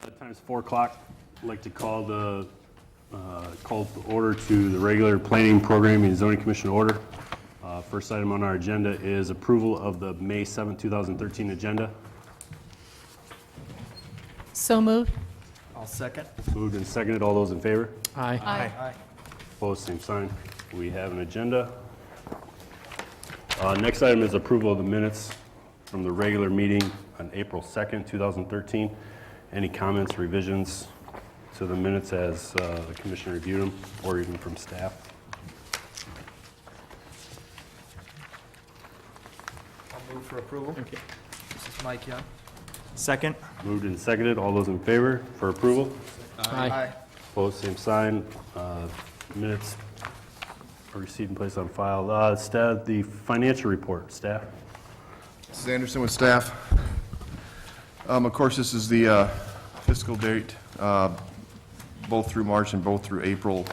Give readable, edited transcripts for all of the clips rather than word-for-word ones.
Time is 4 o'clock. I'd like to call the order to the regular Planning, Programming, and Zoning Commission order. First item on our agenda is approval of the May 7, 2013 agenda. So moved. I'll second. Moved and seconded. All those in favor? Aye. Aye. Opposed, same sign. We have an agenda. Next item is approval of the minutes from the regular meeting on April 2nd, 2013. Any comments, revisions to the minutes as the commission reviewed them, or even from staff? I'll move for approval. This is Mike Young. Second. Moved and seconded. All those in favor for approval? Aye. Opposed, same sign. Minutes are received and placed on file. The financial report, staff. This is Anderson with staff. Of course, this is the fiscal date, both through March and both through April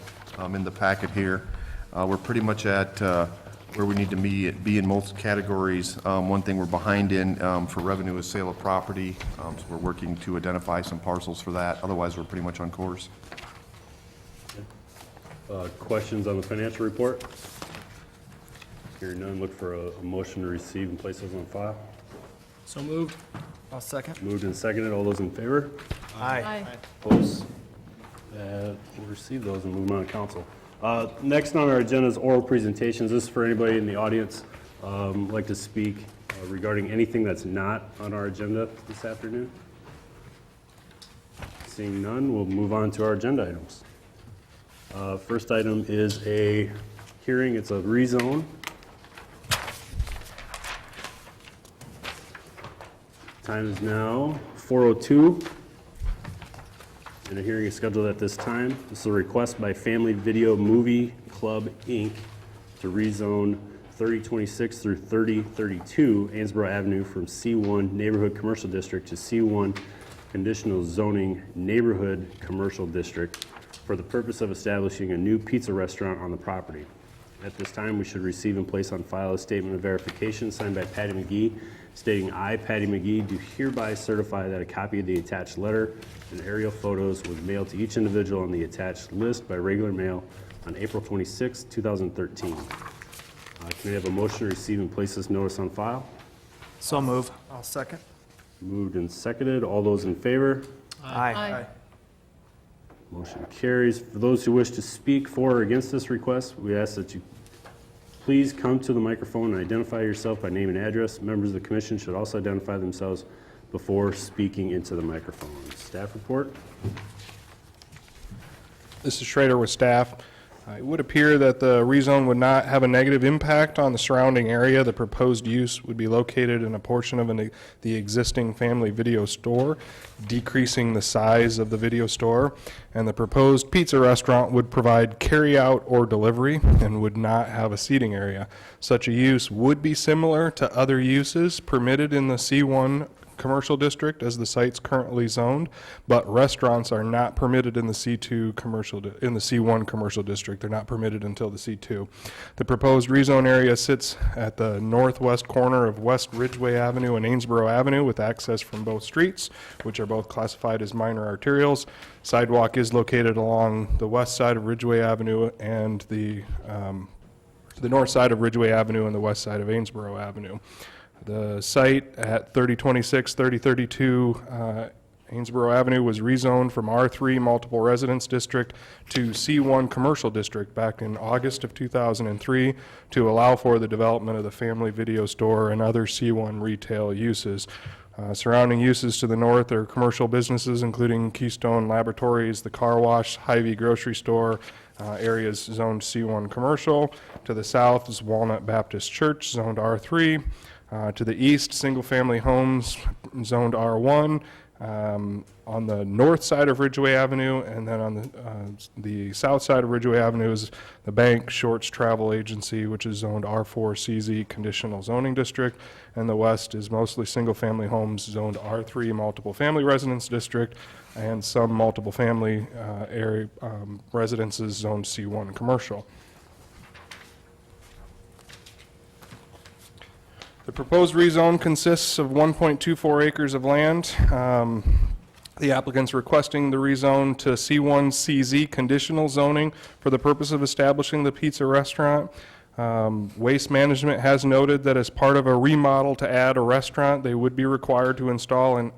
in the packet here. We're pretty much at where we need to be in most categories. One thing we're behind in for revenue is sale of property, so we're working to identify some parcels for that. Otherwise, we're pretty much on course. Questions on the financial report? Hearing none, look for a motion to receive and place those on file. So moved. I'll second. Moved and seconded. All those in favor? Aye. Opposed? We'll receive those and move them on to council. Next on our agenda is oral presentations. This is for anybody in the audience who'd like to speak regarding anything that's not on our agenda this afternoon. Seeing none, we'll move on to our agenda items. First item is a hearing. It's a rezone. Time is now 4:02, and a hearing is scheduled at this time. This is a request by Family Video Movie Club, Inc. to rezone 3026 through 3032 Amesboro Avenue from C1 Neighborhood Commercial District to C1 Conditional Zoning Neighborhood Commercial District for the purpose of establishing a new pizza restaurant on the property. At this time, we should receive and place on file a statement of verification signed by Patty McGee, stating, I, Patty McGee, do hereby certify that a copy of the attached letter and aerial photos was mailed to each individual on the attached list by regular mail on April 26, 2013. Can we have a motion to receive and place this notice on file? So move. I'll second. Moved and seconded. All those in favor? Aye. Motion carries. For those who wish to speak for or against this request, we ask that you please come to the microphone and identify yourself by name and address. Members of the commission should also identify themselves before speaking into the microphone. Staff report. This is Schrader with staff. It would appear that the rezone would not have a negative impact on the surrounding area. The proposed use would be located in a portion of the existing family video store, decreasing the size of the video store. And the proposed pizza restaurant would provide carry-out or delivery and would not have a seating area. Such a use would be similar to other uses permitted in the C1 commercial district as the site's currently zoned, but restaurants are not permitted in the C2 commercial in the C1 commercial district. They're not permitted until the C2. The proposed rezone area sits at the northwest corner of West Ridgeway Avenue and Amesboro Avenue with access from both streets, which are both classified as minor arterials. Sidewalk is located along the west side of Ridgeway Avenue and the north side of Ridgeway Avenue and the west side of Amesboro Avenue. The site at 3026, 3032 Amesboro Avenue was rezoned from R3 Multiple Residence District to C1 Commercial District back in August of 2003 to allow for the development of the family video store and other C1 retail uses. Surrounding uses to the north are commercial businesses including Keystone Laboratories, the car wash, Hy-Vee grocery store, areas zoned C1 commercial. To the south is Walnut Baptist Church, zoned R3. To the east, single-family homes zoned R1 on the north side of Ridgeway Avenue, and then on the south side of Ridgeway Avenue is the bank Shorts Travel Agency, which is zoned R4 CZ Conditional Zoning District, and the west is mostly single-family homes zoned R3 Multiple Family Residence District, and some multiple family area residences zoned C1 Commercial. The proposed rezone consists of 1.24 acres of land. The applicant's requesting the rezone to C1CZ conditional zoning for the purpose of establishing the pizza restaurant. Waste Management has noted that as part of a remodel to add a restaurant, they would be required to install an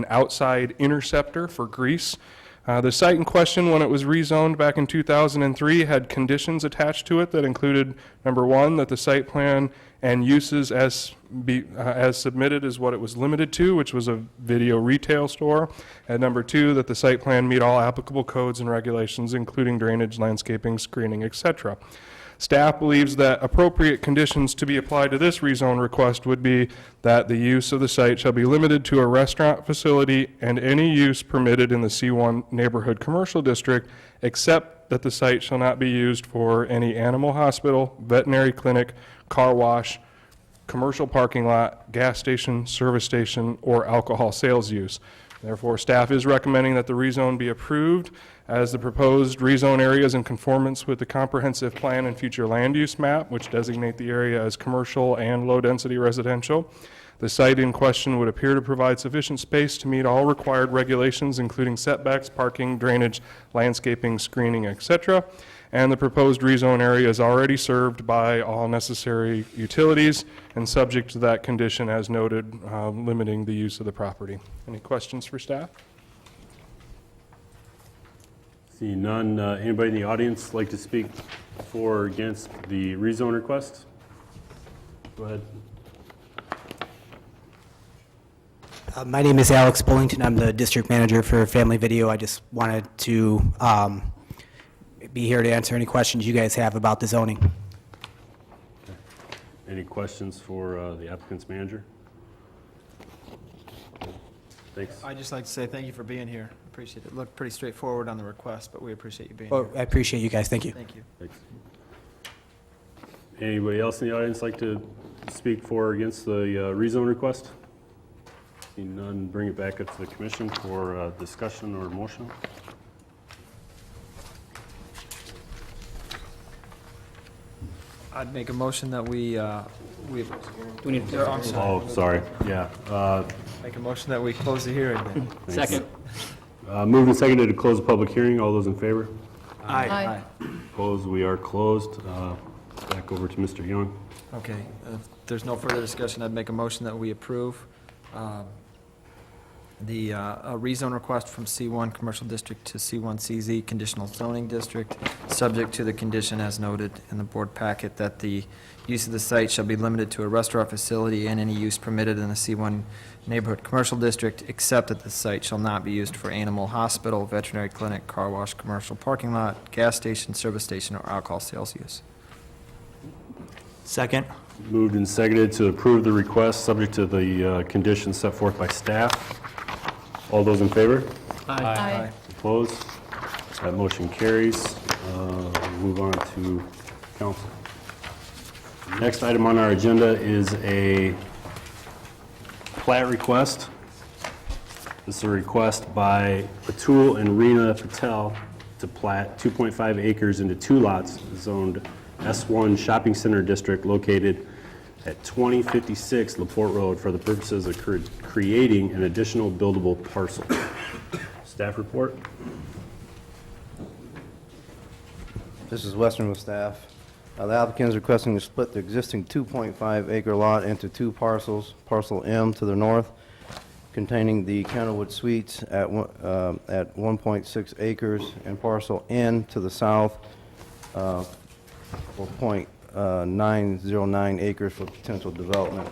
outside interceptor for grease. The site in question, when it was rezoned back in 2003, had conditions attached to it that included, number one, that the site plan and uses as submitted is what it was limited to, which was a video retail store, and number two, that the site plan meet all applicable codes and regulations, including drainage, landscaping, screening, etc. Staff believes that appropriate conditions to be applied to this rezone request would be that the use of the site shall be limited to a restaurant facility and any use permitted in the C1 neighborhood commercial district, except that the site shall not be used for any animal hospital, veterinary clinic, car wash, commercial parking lot, gas station, service station, or alcohol sales use. Therefore, staff is recommending that the rezone be approved as the proposed rezone area is in conformance with the comprehensive plan and future land use map, which designate the area as commercial and low-density residential. The site in question would appear to provide sufficient space to meet all required regulations, including setbacks, parking, drainage, landscaping, screening, etc. And the proposed rezone area is already served by all necessary utilities and subject to that condition as noted, limiting the use of the property. Any questions for staff? Seeing none, anybody in the audience like to speak for or against the rezone request? Go ahead. My name is Alex Bullington. I'm the district manager for Family Video. I just wanted to be here to answer any questions you guys have about the zoning. Any questions for the applicant's manager? Thanks. I'd just like to say thank you for being here. Appreciate it. Looked pretty straightforward on the request, but we appreciate you being Oh, here. I appreciate you guys. Thank you. Thank you. Thanks. Anybody else in the audience like to speak for or against the rezone request? Seeing none, bring it back up to the commission for discussion or motion. I'd make a motion that we I'm sorry. Oh, sorry, yeah. Make a motion that we close the hearing then. Second. Moved and seconded to close the public hearing. All those in favor? Aye. Opposed? We are closed. Back over to Mr. Young. Okay, if there's no further discussion, I'd make a motion that we approve the rezone request from C1 Commercial District to C1CZ Conditional Zoning District, subject to the condition as noted in the board packet that the use of the site shall be limited to a restaurant facility and any use permitted in the C1 Neighborhood Commercial District, except that the site shall not be used for animal hospital, veterinary clinic, car wash, commercial parking lot, gas station, service station, or alcohol sales use. Second. Moved and seconded to approve the request, subject to the conditions set forth by staff. All those in favor? Aye. Opposed? That motion carries. We'll move on to council. Next item on our agenda is a plat request. This is a request by Atul and Reena Patel to plat 2.5 acres into 2 lots zoned S1 Shopping Center District located at 2056 LaPorte Road for the purposes of creating an additional buildable parcel. Staff report. This is Western with staff. The applicant is requesting to split the existing 2.5 acre lot into 2 parcels. Parcel M to the north, containing the Candlewood Suites at 1.6 acres, and parcel N to the south for 0.909 acres for potential development.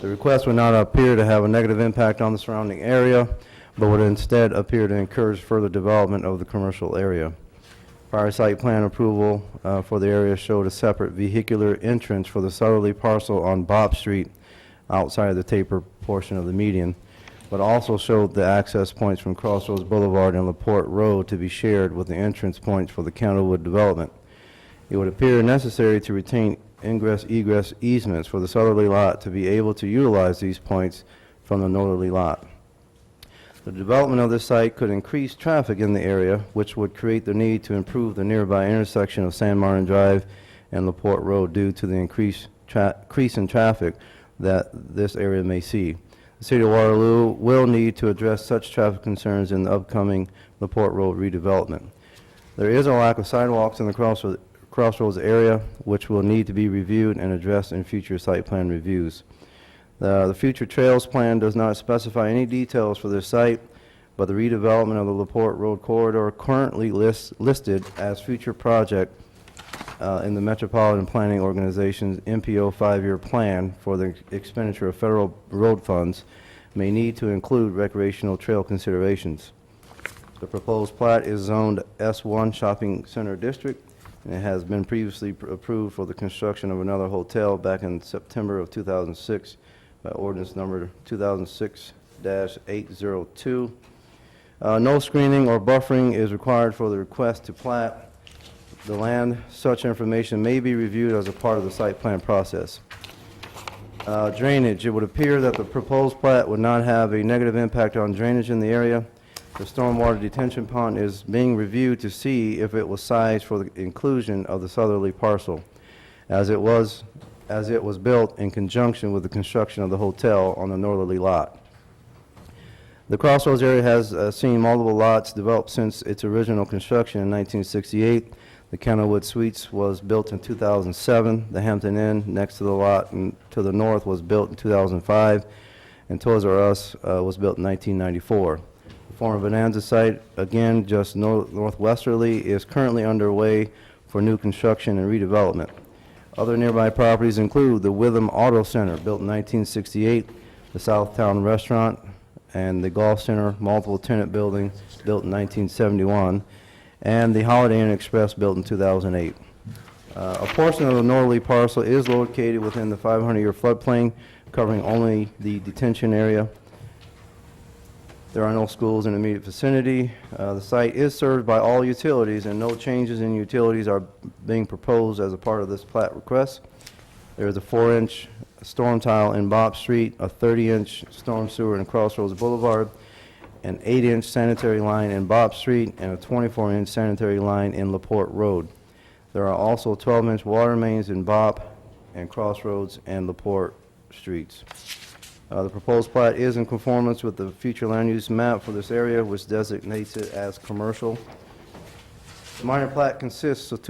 The request would not appear to have a negative impact on the surrounding area, but would instead appear to encourage further development of the commercial area. Prior site plan approval for the area showed a separate vehicular entrance for the southerly parcel on Bob Street outside of the taper portion of the median, but also showed the access points from Crossroads Boulevard and LaPorte Road to be shared with the entrance points for the Candlewood development. It would appear necessary to retain ingress-egress easements for the southerly lot to be able to utilize these points from the northerly lot. The development of this site could increase traffic in the area, which would create the need to improve the nearby intersection of San Martin Drive and LaPorte Road due to the increase in traffic that this area may see. The City of Waterloo will need to address such traffic concerns in the upcoming LaPorte Road redevelopment. There is a lack of sidewalks in the Crossroads area, which will need to be reviewed and addressed in future site plan reviews. The future trails plan does not specify any details for this site, but the redevelopment of the LaPorte Road corridor currently listed as future project in the Metropolitan Planning Organization's MPO 5-year plan for the expenditure of federal road funds may need to include recreational trail considerations. The proposed plat is zoned S1 Shopping Center District, and it has been previously approved for the construction of another hotel back in September of 2006 by ordinance number 2006-802. No screening or buffering is required for the request to plat the land. Such information may be reviewed as a part of the site plan process. Drainage. It would appear that the proposed plat would not have a negative impact on drainage in the area. The stormwater detention pond is being reviewed to see if it was sized for the inclusion of the southerly parcel, as it was built in conjunction with the construction of the hotel on the northerly lot. The Crossroads area has seen multiple lots developed since its original construction in 1968. The Kenilwood Suites was built in 2007. The Hampton Inn next to the lot and to the north was built in 2005, and Toys R Us was built in 1994. The former Bonanza site, again just northwesterly, is currently underway for new construction and redevelopment. Other nearby properties include the Witham Auto Center, built in 1968, the Southtown Restaurant, and the Golf Center, multiple tenant building, built in 1971, and the Holiday Inn Express, built in 2008. A portion of the northerly parcel is located within the 500-year floodplain, covering only the detention area. There are no schools in the immediate vicinity. The site is served by all utilities, and no changes in utilities are being proposed as a part of this plat request. There is a 4-inch storm tile in Bob Street, a 30-inch storm sewer in Crossroads Boulevard, an 8-inch sanitary line in Bob Street, and a 24-inch sanitary line in LaPorte Road. There are also 12-inch water mains in Bob and Crossroads and LaPorte Streets. The proposed plat is in conformance with the future land use map for this area, which designates it as commercial. The minor plat consists of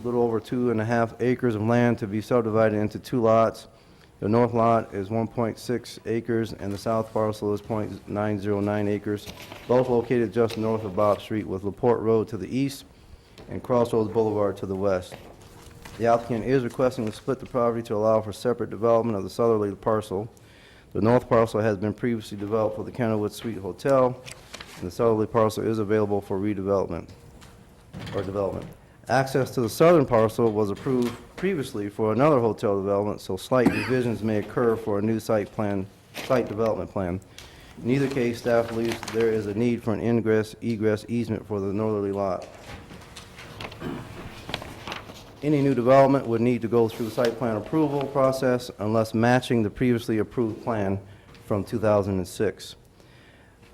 little over 2.5 acres of land to be subdivided into 2 lots. The north lot is 1.6 acres, and the south parcel is 0.909 acres, both located just north of Bob Street, with LaPorte Road to the east and Crossroads Boulevard to the west. The applicant is requesting to split the property to allow for separate development of the southerly parcel. The north parcel has been previously developed for the Kenilwood Suite Hotel, and the southerly parcel is available for redevelopment or development. Access to the southern parcel was approved previously for another hotel development, so slight revisions may occur for a new site development plan. In either case, staff believes there is a need for an ingress-egress easement for the northerly lot. Any new development would need to go through the site plan approval process unless matching the previously approved plan from 2006.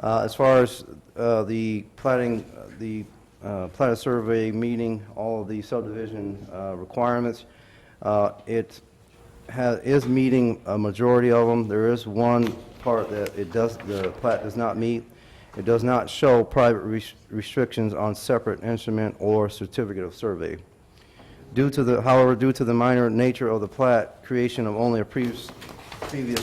As far as the platting, platted survey meeting all of the subdivision requirements, it is meeting a majority of them. There is one part that the plat does not meet. It does not show private restrictions on separate instrument or certificate of survey. However, due to the minor nature of the plat, creation of only a previous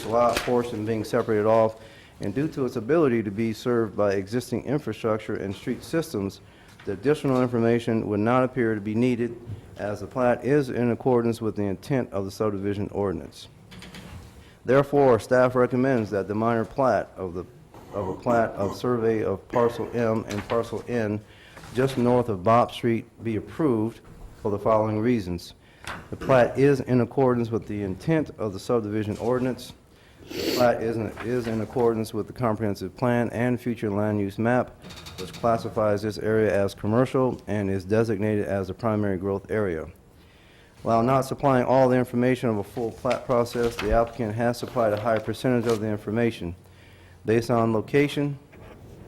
lot portion being separated off, and due to its ability to be served by existing infrastructure and street systems, the additional information would not appear to be needed, as the plat is in accordance with the intent of the subdivision ordinance. Therefore, staff recommends that the minor plat of a plat of survey of parcel M and parcel N just north of Bob Street be approved for the following reasons. The plat is in accordance with the intent of the subdivision ordinance. The plat is in accordance with the comprehensive plan and future land use map, which classifies this area as commercial and is designated as a primary growth area. While not supplying all the information of a full plat process, the applicant has supplied a high percentage of the information. Based on location,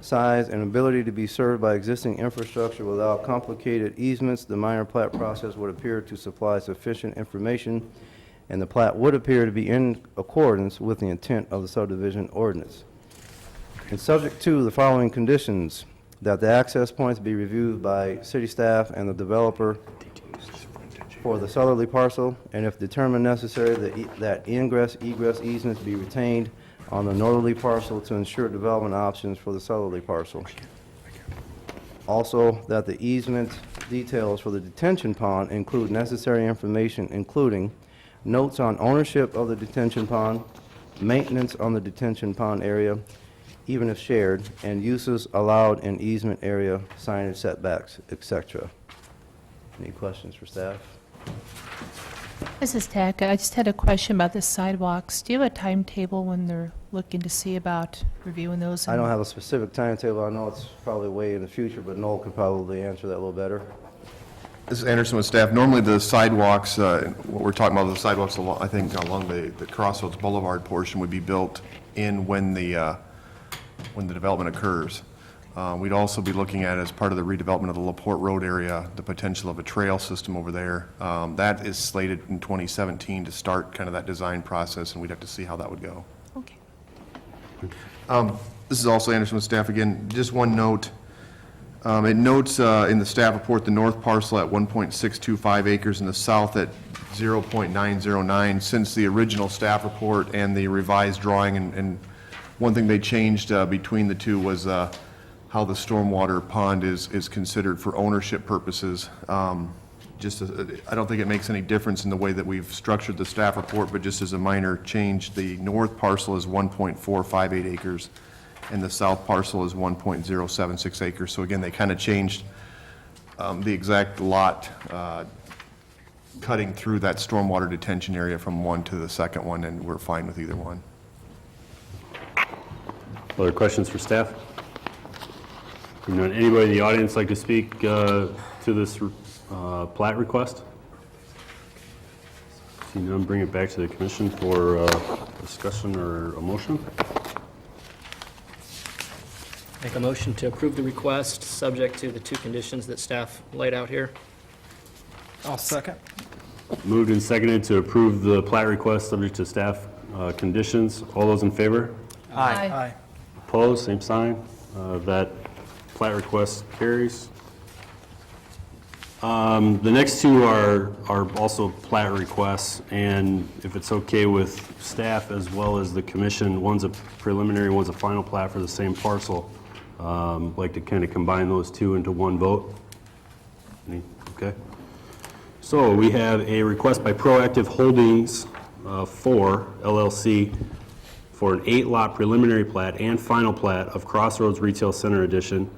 size, and ability to be served by existing infrastructure without complicated easements, the minor plat process would appear to supply sufficient information and the plat would appear to be in accordance with the intent of the subdivision ordinance. And subject to the following conditions, that the access points be reviewed by city staff and the developer for the southerly parcel, and if determined necessary, that ingress egress easements be retained on the northerly parcel to ensure development options for the southerly parcel. Also, that the easement details for the detention pond include necessary information, including notes on ownership of the detention pond, maintenance on the detention pond area, even if shared, and uses allowed in easement area, signage, setbacks, etc. Any questions for staff? This is Tack. I just had a question about the sidewalks. Do you have a timetable when they're looking to see about reviewing those? I don't have a specific timetable. I know it's probably way in the future, but Noel could probably answer that a little better. This is Anderson with staff. Normally, the sidewalks, what we're talking about, the sidewalks, I think, along the Crossroads Boulevard portion would be built in when the development occurs. We'd also be looking at, as part of the redevelopment of the LaPorte Road area, the potential of a trail system over there. That is slated in 2017 to start kind of that design process, and we'd have to see how that would go. Okay. This is also Anderson with staff again. Just one note. It notes in the staff report the north parcel at 1.625 acres and the south at 0.909. Since the original staff report and the revised drawing, and one thing they changed between the two was how the stormwater pond is considered for ownership purposes. I don't think it makes any difference in the way that we've structured the staff report, but just as a minor change, the north parcel is 1.458 acres and the south parcel is 1.076 acres. So again, they kind of changed the exact lot cutting through that stormwater detention area from one to the second one, and we're fine with either one. Other questions for staff? Anybody in the audience like to speak to this plat request? See none, bring it back to the commission for discussion or a motion. Make a motion to approve the request, subject to the two conditions that staff laid out here. I'll second. Moved and seconded to approve the plat request subject to staff conditions. All those in favor? Aye. Opposed, same sign. That plat request carries. The next two are also plat requests, and if it's okay with staff as well as the commission, one's a preliminary, one's a final plat for the same parcel. Like to kind of combine those two into one vote. Okay. So we have a request by Proactive Holdings 4 LLC for an 8-lot preliminary plat and final plat of Crossroads Retail Center Edition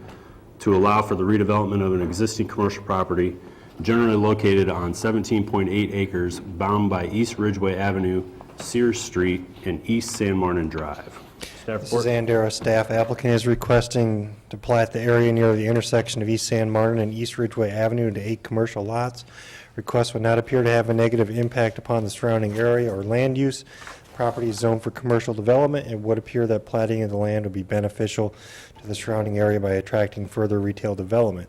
to allow for the redevelopment of an existing commercial property generally located on 17.8 acres bound by East Ridgeway Avenue, Sears Street, and East San Martin Drive. Staff This report. is Andera, staff. Applicant is requesting to plat the area near the intersection of East San Martin and East Ridgeway Avenue into 8 commercial lots. Request would not appear to have a negative impact upon the surrounding area or land use. Property is zoned for commercial development. It would appear that platting of the land would be beneficial to the surrounding area by attracting further retail development.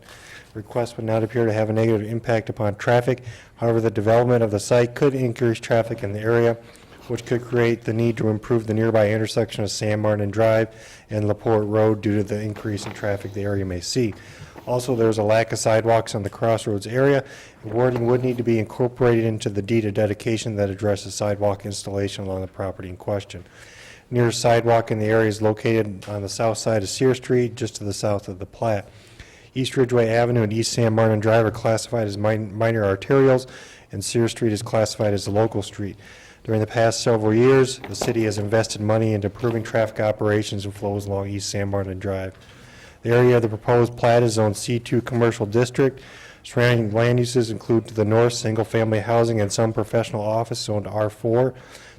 Request would not appear to have a negative impact upon traffic. However, the development of the site could increase traffic in the area, which could create the need to improve the nearby intersection of San Martin Drive and LaPorte Road due to the increase in traffic the area may see. Also, there's a lack of sidewalks on the Crossroads area. Wording would need to be incorporated into the deed of dedication that addresses sidewalk installation along the property in question. Nearest sidewalk in the area is located on the south side of Sears Street, just to the south of the plat. East Ridgeway Avenue and East San Martin Drive are classified as minor arterials, and Sears Street is classified as a local street. During the past several years, the city has invested money into improving traffic operations and flows along East San Martin Drive. The area of the proposed plat is Zone C2 Commercial District. Surrounding land uses include to the north, single-family housing and some professional office, zoned R4.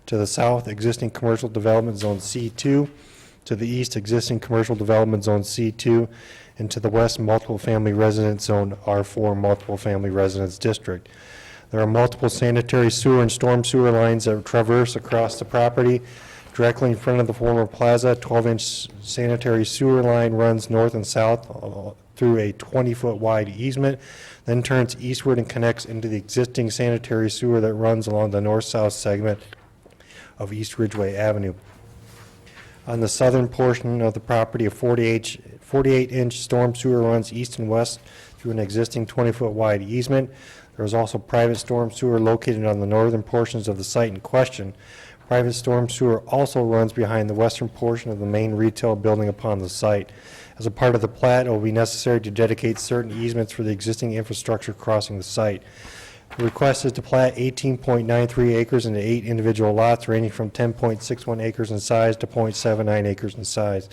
To the south, existing commercial development, Zone C2. To the east, existing commercial development, Zone C2. And to the west, multiple family residence, Zone R4, multiple family residence district. There are multiple sanitary sewer and storm sewer lines that traverse across the property. Directly in front of the former plaza, 12-inch sanitary sewer line runs north and south through a 20-foot wide easement, then turns eastward and connects into the existing sanitary sewer that runs along the north-south segment of East Ridgeway Avenue. On the southern portion of the property, a 48-inch storm sewer runs east and west through an existing 20-foot wide easement. There is also private storm sewer located on the northern portions of the site in question. Private storm sewer also runs behind the western portion of the main retail building upon the site. As a part of the plat, it will be necessary to dedicate certain easements for the existing infrastructure crossing the site. The request is to plat 18.93 acres into 8 individual lots ranging from 10.61 acres in size to .79 acres in size.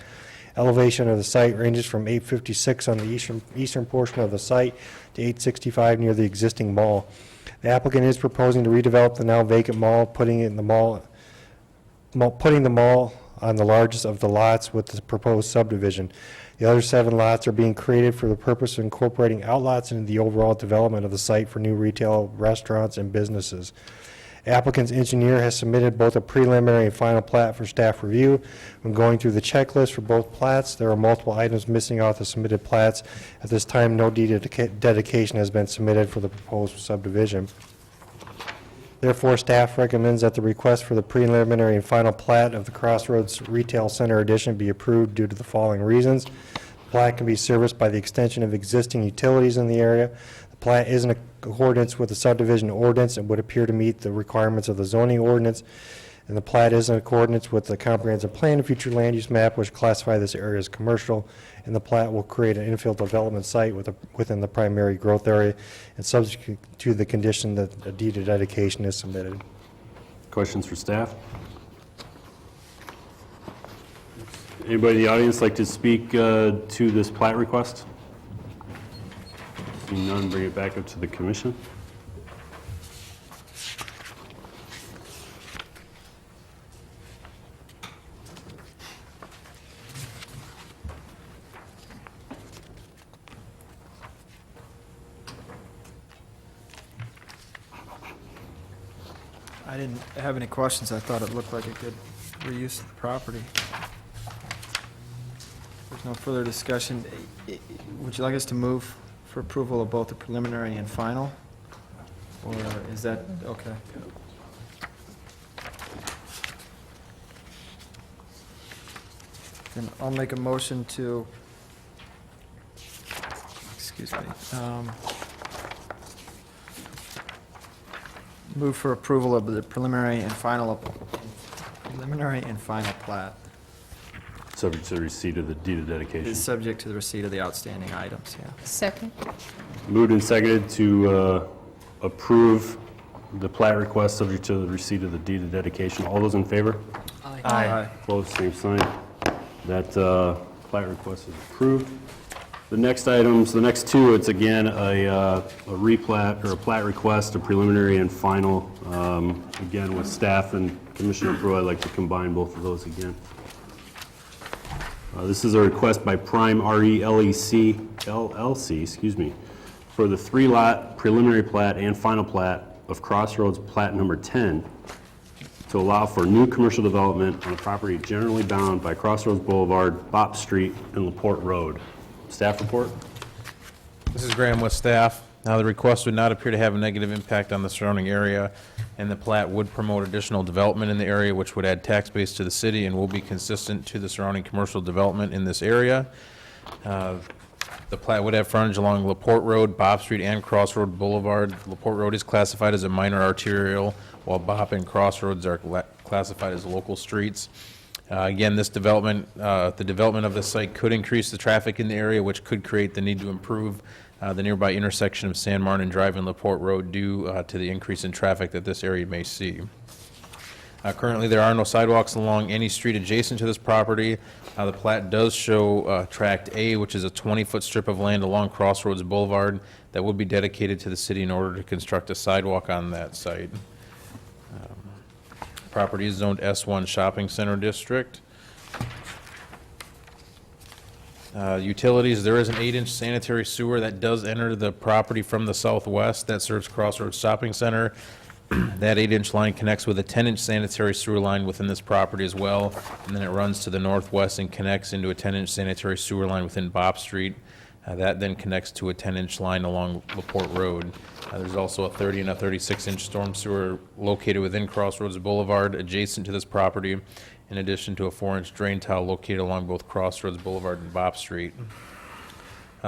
Elevation of the site ranges from 856 on the eastern portion of the site to 865 near the existing mall. The applicant is proposing to redevelop the now vacant mall, putting the mall on the largest of the lots with the proposed subdivision. The other 7 lots are being created for the purpose of incorporating outlots into the overall development of the site for new retail, restaurants, and businesses. Applicant's engineer has submitted both a preliminary and final plat for staff review. When going through the checklist for both plats, there are multiple items missing off the submitted plats. At this time, no deed of dedication has been submitted for the proposed subdivision. Therefore, staff recommends that the request for the preliminary and final plat of the Crossroads Retail Center addition be approved due to the following reasons. The plat can be serviced by the extension of existing utilities in the area. The plat is in accordance with the subdivision ordinance and would appear to meet the requirements of the zoning ordinance. And the plat is in accordance with the comprehensive plan and future land use map, which classify this area as commercial. And the plat will create an infill development site within the primary growth area and subject to the condition that a deed of dedication is submitted. Questions for staff? Anybody in the audience like to speak to this plat request? Seeing none, bring it back up to the commission. I didn't have any questions. I thought it looked like a good reuse of the property. There's no further discussion. Would you like us to move for approval of both the preliminary and final? Or is that, okay. Then I'll make a motion to, excuse me, move for approval of the preliminary and final plat. Subject to the receipt of the deed of dedication. Is subject to the receipt of the outstanding items, yeah. Second. Moved and seconded to approve the plat request subject to the receipt of the deed of dedication. All those in favor? Aye. Opposed, same sign. That plat request is approved. The next items, the next two, it's again a replat or a plat request, a preliminary and final. Again, with staff and Commissioner Brew, I'd like to combine both of those again. This is a request by Prime RELEC LLC, for the 3-lot preliminary plat and final plat of Crossroads Plat Number 10 to allow for new commercial development on a property generally bound by Crossroads Boulevard, Bop Street, and LaPorte Road. Staff report? This is Graham with staff. Now, the request would not appear to have a negative impact on the surrounding area, and the plat would promote additional development in the area, which would add tax base to the city and will be consistent to the surrounding commercial development in this area. The plat would have frontage along LaPorte Road, Bop Street, and Crossroad Boulevard. LaPorte Road is classified as a minor arterial, while Bop and Crossroads are classified as local streets. Again, this development, the development of the site could increase the traffic in the area, which could create the need to improve the nearby intersection of San Martin Drive and LaPorte Road due to the increase in traffic that this area may see. Currently, there are no sidewalks along any street adjacent to this property. The plat does show Tract A, which is a 20-foot strip of land along Crossroads Boulevard that would be dedicated to the city in order to construct a sidewalk on that site. Property is zoned S1 Shopping Center District. Utilities, there is an 8-inch sanitary sewer that does enter the property from the southwest that serves Crossroads Shopping Center. That 8-inch line connects with a 10-inch sanitary sewer line within this property as well, and then it runs to the northwest and connects into a 10-inch sanitary sewer line within Bop Street. That then connects to a 10-inch line along LaPorte Road. There's also a 30 and a 36-inch storm sewer located within Crossroads Boulevard adjacent to this property, in addition to a 4-inch drain tile located along both Crossroads Boulevard and Bopp Street.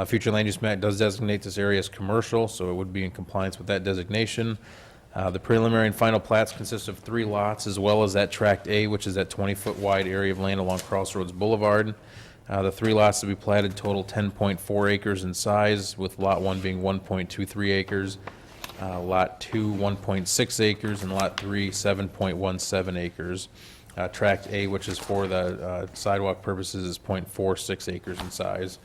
Future land use map does designate this area as commercial, so it would be in compliance with that designation. The preliminary and final plats consist of 3 lots, as well as that Tract A, which is that 20-foot wide area of land along Crossroads Boulevard. The 3 lots to be platted total 10.4 acres in size, with Lot 1 being 1.23 acres, Lot 2, 1.6 acres, and Lot 3, 7.17 acres. Tract A, which is for the sidewalk purposes, is 0.46 acres in size.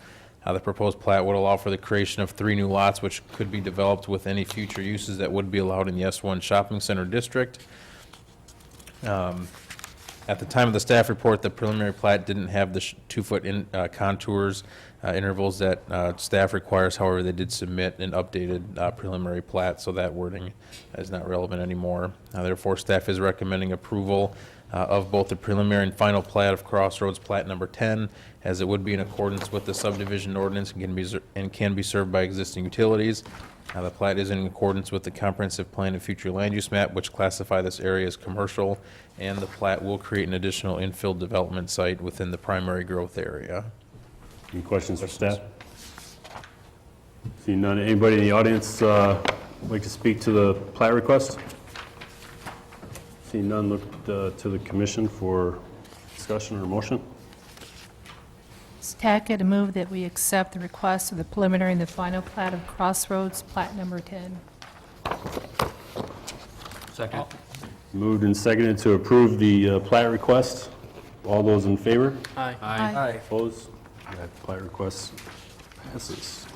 The proposed plat would allow for the creation of 3 new lots, which could be developed with any future uses that would be allowed in the S1 Shopping Center District. At the time of the staff report, the preliminary plat didn't have the 2-foot contours intervals that staff requires. However, they did submit an updated preliminary plat, so that wording is not relevant anymore. Therefore, staff is recommending approval of both the preliminary and final plat of Crossroads Plat Number 10, as it would be in accordance with the subdivision ordinance and can be served by existing utilities. The plat is in accordance with the comprehensive plan and future land use map, which classify this area as commercial, and the plat will create an additional infill development site within the primary growth area. Any questions for staff? Seeing none, anybody in the audience like to speak to the plat request? Seeing none, look to the commission for discussion or motion. Stack it, move that we accept the request of the preliminary and the final plat of Crossroads, plat number 10. Second. Moved and seconded to approve the plat request. All those in favor? Aye. Aye. Opposed? That plat request passes.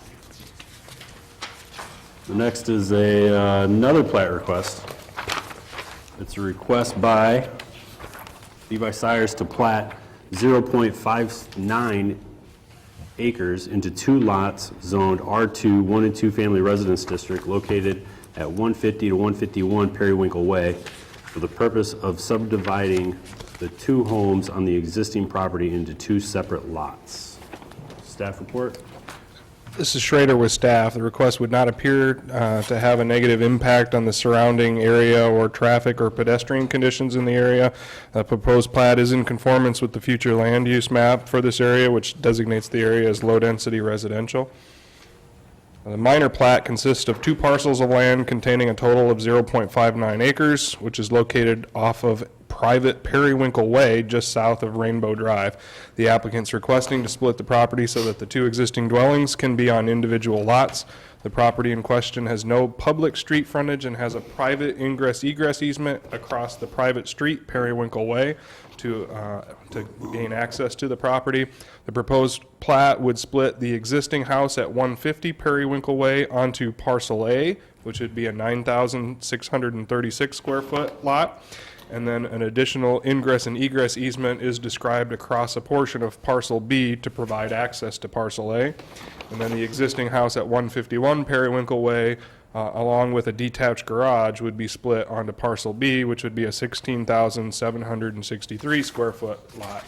The next is another plat request. It's a request by Levi Sires to plat 0.59 acres into 2 lots zoned R2 1 and 2 family residence district located at 150 to 151 Periwinkle Way for the purpose of subdividing the 2 homes on the existing property into 2 separate lots. Staff report? This is Schrader with staff. The request would not appear to have a negative impact on the surrounding area or traffic or pedestrian conditions in the area. The proposed plat is in conformance with the future land use map for this area, which designates the area as low-density residential. The minor plat consists of 2 parcels of land containing a total of 0.59 acres, which is located off of private Periwinkle Way just south of Rainbow Drive. The applicant's requesting to split the property so that the 2 existing dwellings can be on individual lots. The property in question has no public street frontage and has a private ingress-egress easement across the private street, Periwinkle Way, to gain access to the property. The proposed plat would split the existing house at 150 Periwinkle Way onto Parcel A, which would be a 9,636 square foot lot. And then an additional ingress and egress easement is described across a portion of Parcel B to provide access to Parcel A. And then the existing house at 151 Periwinkle Way, along with a detached garage, would be split onto Parcel B, which would be a 16,763 square foot lot.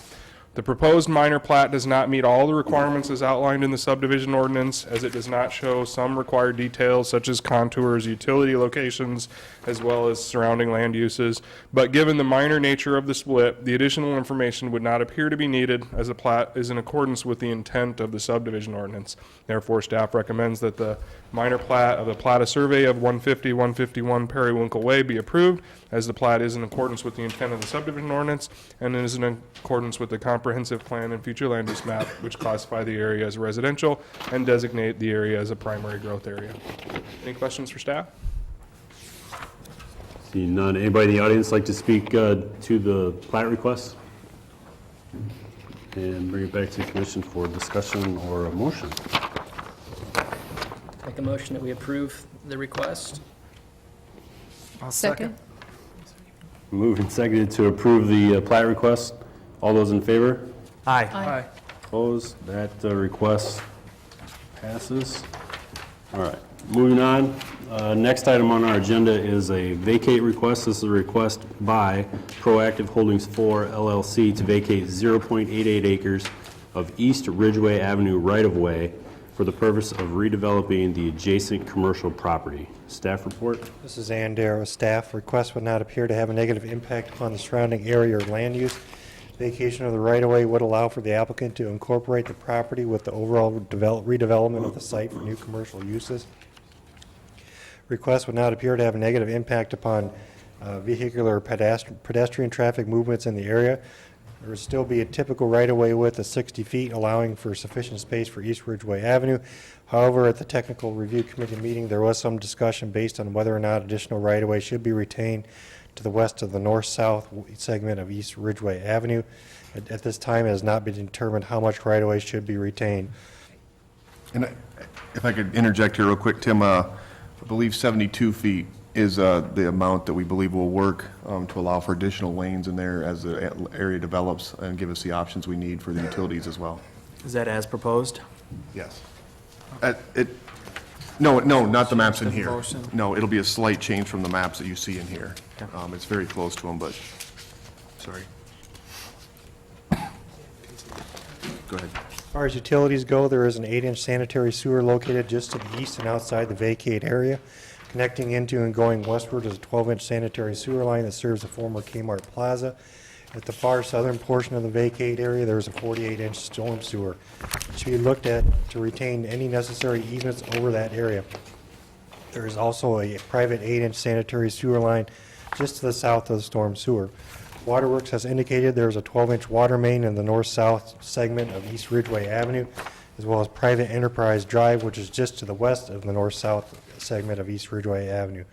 The proposed minor plat does not meet all the requirements as outlined in the subdivision ordinance, as it does not show some required details such as contours, utility locations, as well as surrounding land uses. But given the minor nature of the split, the additional information would not appear to be needed, as the plat is in accordance with the intent of the subdivision ordinance. Therefore, staff recommends that the minor plat of the plat survey of 150-151 Periwinkle Way be approved, as the plat is in accordance with the intent of the subdivision ordinance and is in accordance with the comprehensive plan and future land use map, which classify the area as residential and designate the area as a primary growth area. Any questions for staff? Seeing none, anybody in the audience like to speak to the plat request? And bring it back to the commission for discussion or a motion. Make a motion that we approve the request. I'll Second. Moved and seconded to approve the plat request. All those in favor? Aye. Aye. Opposed? That request passes. All right, moving on. Next item on our agenda is a vacate request. This is a request by Proactive Holdings 4 LLC to vacate 0.88 acres of East Ridgeway Avenue right-of-way for the purpose of redeveloping the adjacent commercial property. Staff report. This is Ann Darrow, staff. Request would not appear to have a negative impact upon the surrounding area or land use. Vacation of the right-of-way would allow for the applicant to incorporate the property with the overall redevelopment of the site for new commercial uses. Request would not appear to have a negative impact upon vehicular or pedestrian traffic movements in the area. There would still be a typical right-of-way width of 60 feet, allowing for sufficient space for East Ridgeway Avenue. However, at the Technical Review Committee meeting, there was some discussion based on whether or not additional right-of-way should be retained to the west of the north-south segment of East Ridgeway Avenue. At this time, it has not been determined how much right-of-way should be retained. And if I could interject here real quick, Tim, I believe 72 feet is the amount that we believe will work to allow for additional lanes in there as the area develops and give us the options we need for the utilities as well. Is that as proposed? Yes. No, not the maps in The here. motion? No, it'll be a slight change from the maps that you see in here. It's very close to them, but, sorry. Go ahead. As far as utilities go, there is an 8-inch sanitary sewer located just to the east and outside the vacate area. Connecting into and going westward is a 12-inch sanitary sewer line that serves the former Kmart Plaza. At the far southern portion of the vacate area, there is a 48-inch storm sewer. It should be looked at to retain any necessary easements over that area. There is also a private 8-inch sanitary sewer line just to the south of the storm sewer. Waterworks has indicated there is a 12-inch water main in the north-south segment of East Ridgeway Avenue, as well as private Enterprise Drive, which is just to the west of the north-south segment of East Ridgeway Avenue.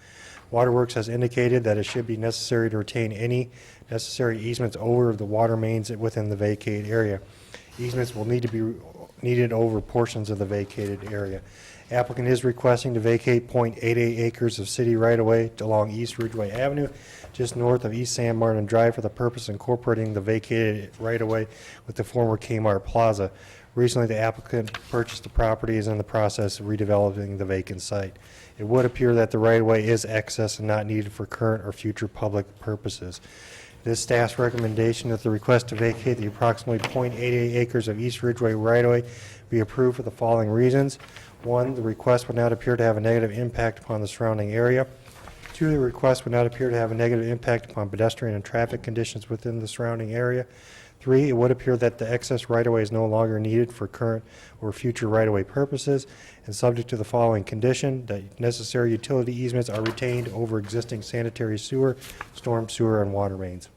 Waterworks has indicated that it should be necessary to retain any necessary easements over the water mains within the vacate area. Easements will need to be needed over portions of the vacated area. Applicant is requesting to vacate .88 acres of city right-of-way along East Ridgeway Avenue, just north of East San Martin Drive, for the purpose of incorporating the vacated right-of-way with the former Kmart Plaza. Recently, the applicant purchased the property, is in the process of redeveloping the vacant site. It would appear that the right-of-way is excess and not needed for current or future public purposes. It is staff's recommendation that the request to vacate the approximately .88 acres of East Ridgeway right-of-way be approved for the following reasons. 1, the request would not appear to have a negative impact upon the surrounding area. 2, the request would not appear to have a negative impact upon pedestrian and traffic conditions within the surrounding area. 3, it would appear that the excess right-of-way is no longer needed for current or future right-of-way purposes, and subject to the following condition, that necessary utility easements are retained over existing sanitary sewer, storm sewer, and water mains.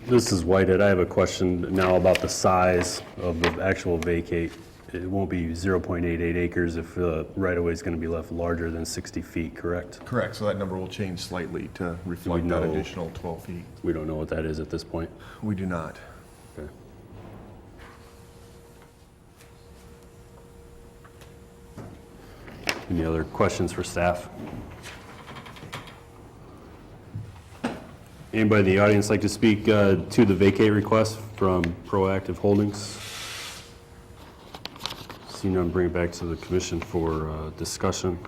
This is Whitehead. I have a question now about the size of the actual vacate. It won't be 0.88 acres if the right-of-way is going to be left larger than 60 feet, correct? Correct, so that number will change slightly to reflect that know- additional 12 feet. We don't know what that is at this point. We do not. Okay. Any other questions for staff? Anybody in the audience like to speak to the vacate request from Proactive Holdings? Seeing none, bring it back to the commission for discussion.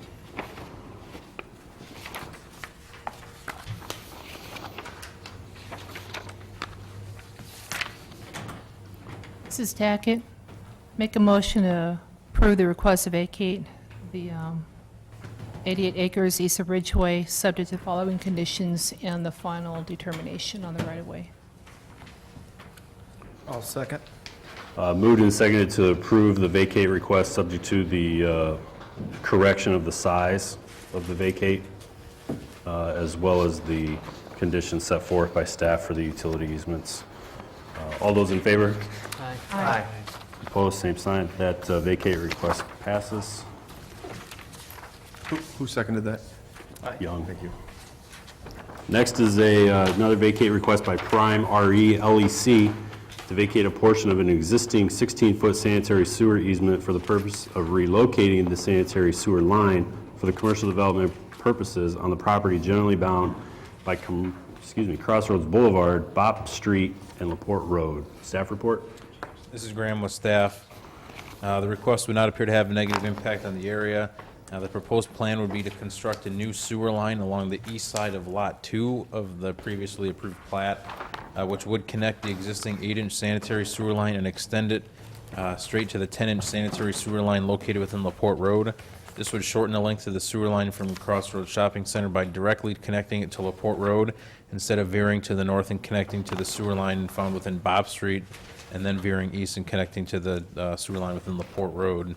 This is Tackett. Make a motion to approve the request to vacate the 88 acres east of Ridgeway, subject to the following conditions and the final determination on the right-of-way. I'll second. Moved and seconded to approve the vacate request, subject to the correction of the size of the vacate, as well as the conditions set forth by staff for the utility easements. All those in favor? Aye. Opposed, same sign. That vacate request passes. Who seconded that? Young. Thank you. Next is another vacate request by Prime RE LEC to vacate a portion of an existing 16-foot sanitary sewer easement for the purpose of relocating the sanitary sewer line for the commercial development purposes on the property generally bound by Crossroads Boulevard, Bop Street, and LaPorte Road. Staff report? This is Graham with staff. The request would not appear to have a negative impact on the area. The proposed plan would be to construct a new sewer line along the east side of Lot 2 of the previously approved plat, which would connect the existing 8-inch sanitary sewer line and extend it straight to the 10-inch sanitary sewer line located within LaPorte Road. This would shorten the length of the sewer line from Crossroads Shopping Center by directly connecting it to LaPorte Road instead of veering to the north and connecting to the sewer line found within Bob Street, and then veering east and connecting to the sewer line within LaPorte Road.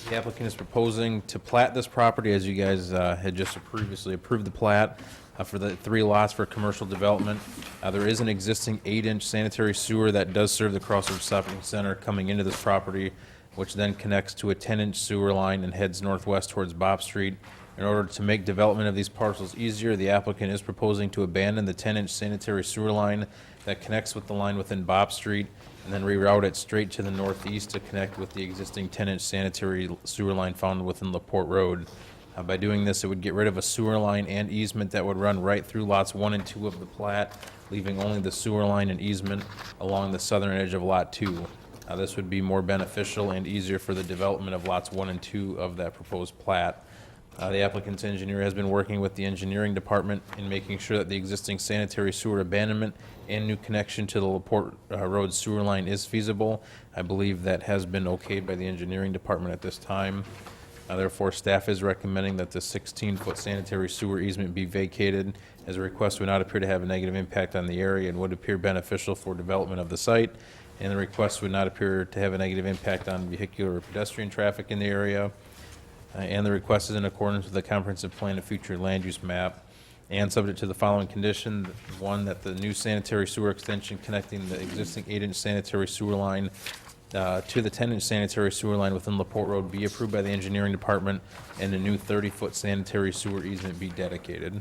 The applicant is proposing to plat this property, as you guys had just previously approved the plat, for the 3 lots for commercial development. There is an existing 8-inch sanitary sewer that does serve the Crossroads Shopping Center coming into this property, which then connects to a 10-inch sewer line and heads northwest towards Bob Street. In order to make development of these parcels easier, the applicant is proposing to abandon the 10-inch sanitary sewer line that connects with the line within Bob Street and then reroute it straight to the northeast to connect with the existing 10-inch sanitary sewer line found within LaPorte Road. By doing this, it would get rid of a sewer line and easement that would run right through lots 1 and 2 of the plat, leaving only the sewer line and easement along the southern edge of lot 2. This would be more beneficial and easier for the development of lots 1 and 2 of that proposed plat. The applicant's engineer has been working with the engineering department in making sure that the existing sanitary sewer abandonment and new connection to the LaPorte Road sewer line is feasible. I believe that has been okayed by the engineering department at this time. Therefore, staff is recommending that the 16-foot sanitary sewer easement be vacated, as a request would not appear to have a negative impact on the area and would appear beneficial for development of the site, and the request would not appear to have a negative impact on vehicular or pedestrian traffic in the area. And the request is in accordance with the comprehensive plan of future land use map, and subject to the following condition: 1, that the new sanitary sewer extension connecting the existing 8-inch sanitary sewer line to the 10-inch sanitary sewer line within LaPorte Road be approved by the engineering department, and a new 30-foot sanitary sewer easement be dedicated.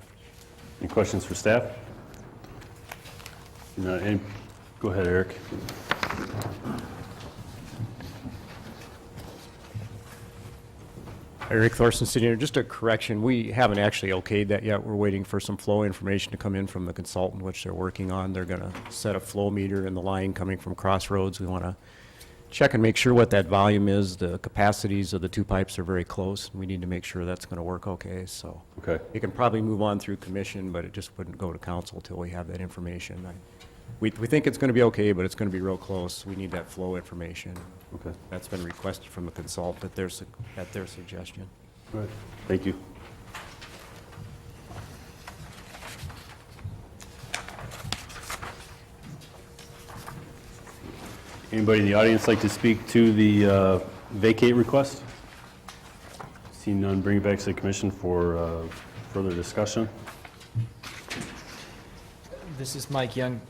Any questions for staff? Go ahead, Eric. Eric Thorson, City Engineer. Just a correction, we haven't actually okayed that yet. We're waiting for some flow information to come in from the consultant, which they're working on. They're going to set a flow meter in the line coming from Crossroads. We want to check and make sure what that volume is. The capacities of the 2 pipes are very close. We need to make sure that's going to work okay. So Okay. it can probably move on through commission, but it just wouldn't go to council till we have that information. We think it's going to be okay, but it's going to be real close. We need that flow information. Okay. That's been requested from the consultant at their suggestion. All right. Thank you. Anybody in the audience like to speak to the vacate request? Seeing none, bring it back to the commission for further discussion. This is Mike Young.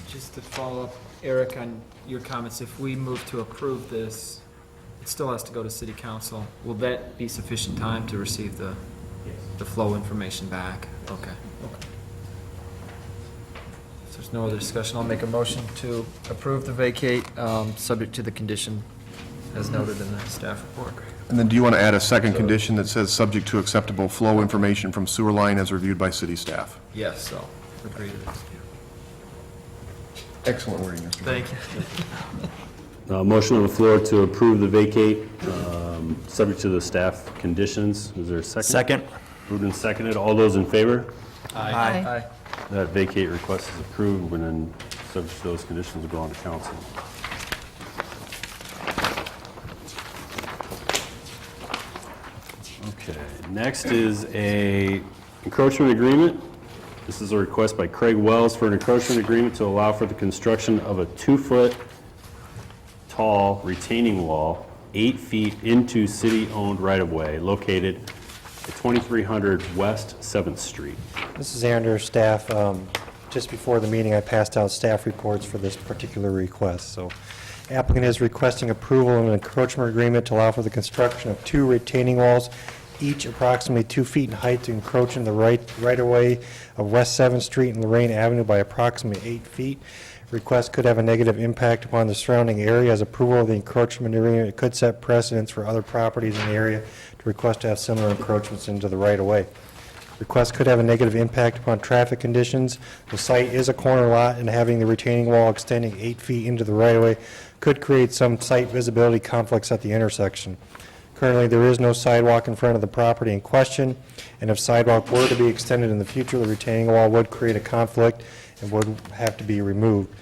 Just to follow up, Eric, on your comments, if we move to approve this, it still has to go to city council. Will that be sufficient time to receive the flow information back? Okay. If there's no other discussion, I'll make a motion to approve the vacate, subject to the condition as noted in the staff report. And then do you want to add a second condition that says, subject to acceptable flow information from sewer line as reviewed by city staff? Yes, so, agree to this. Excellent wording, Mr. Mayor. Thank you. Motion on the floor to approve the vacate, subject to the staff conditions. Is there a second? Second. Moved and seconded. All those in favor? Aye. That vacate request is approved, and then subject to those conditions will go on to council. Okay, next is a encroachment agreement. This is a request by Craig Wells for an encroachment agreement to allow for the construction of a 2-foot tall retaining wall 8 feet into city-owned right-of-way located at 2300 West 7th Street. This is Andrew, staff. Just before the meeting, I passed out staff reports for this particular request. So applicant is requesting approval of an encroachment agreement to allow for the construction of 2 retaining walls, each approximately 2 feet in height, to encroach in the right-of-way of West 7th Street and Lorraine Avenue by approximately 8 feet. Request could have a negative impact upon the surrounding area, as approval of the encroachment agreement could set precedents for other properties in the area to request to have similar encroachments into the right-of-way. Request could have a negative impact upon traffic conditions. The site is a corner lot, and having the retaining wall extending 8 feet into the right-of-way could create some site visibility conflicts at the intersection. Currently, there is no sidewalk in front of the property in question, and if sidewalk were to be extended in the future, the retaining wall would create a conflict and would have to be removed.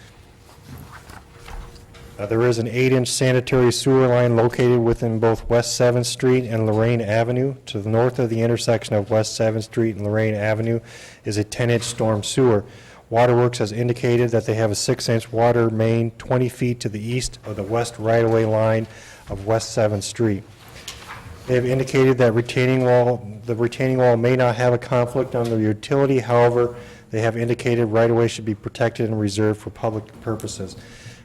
There is an 8-inch sanitary sewer line located within both West 7th Street and Lorraine Avenue. To the north of the intersection of West 7th Street and Lorraine Avenue is a 10-inch storm sewer. Waterworks has indicated that they have a 6-inch water main 20 feet to the east of the west right-of-way line of West 7th Street. They have indicated that the retaining wall may not have a conflict on the utility. However, they have indicated right-of-way should be protected and reserved for public purposes.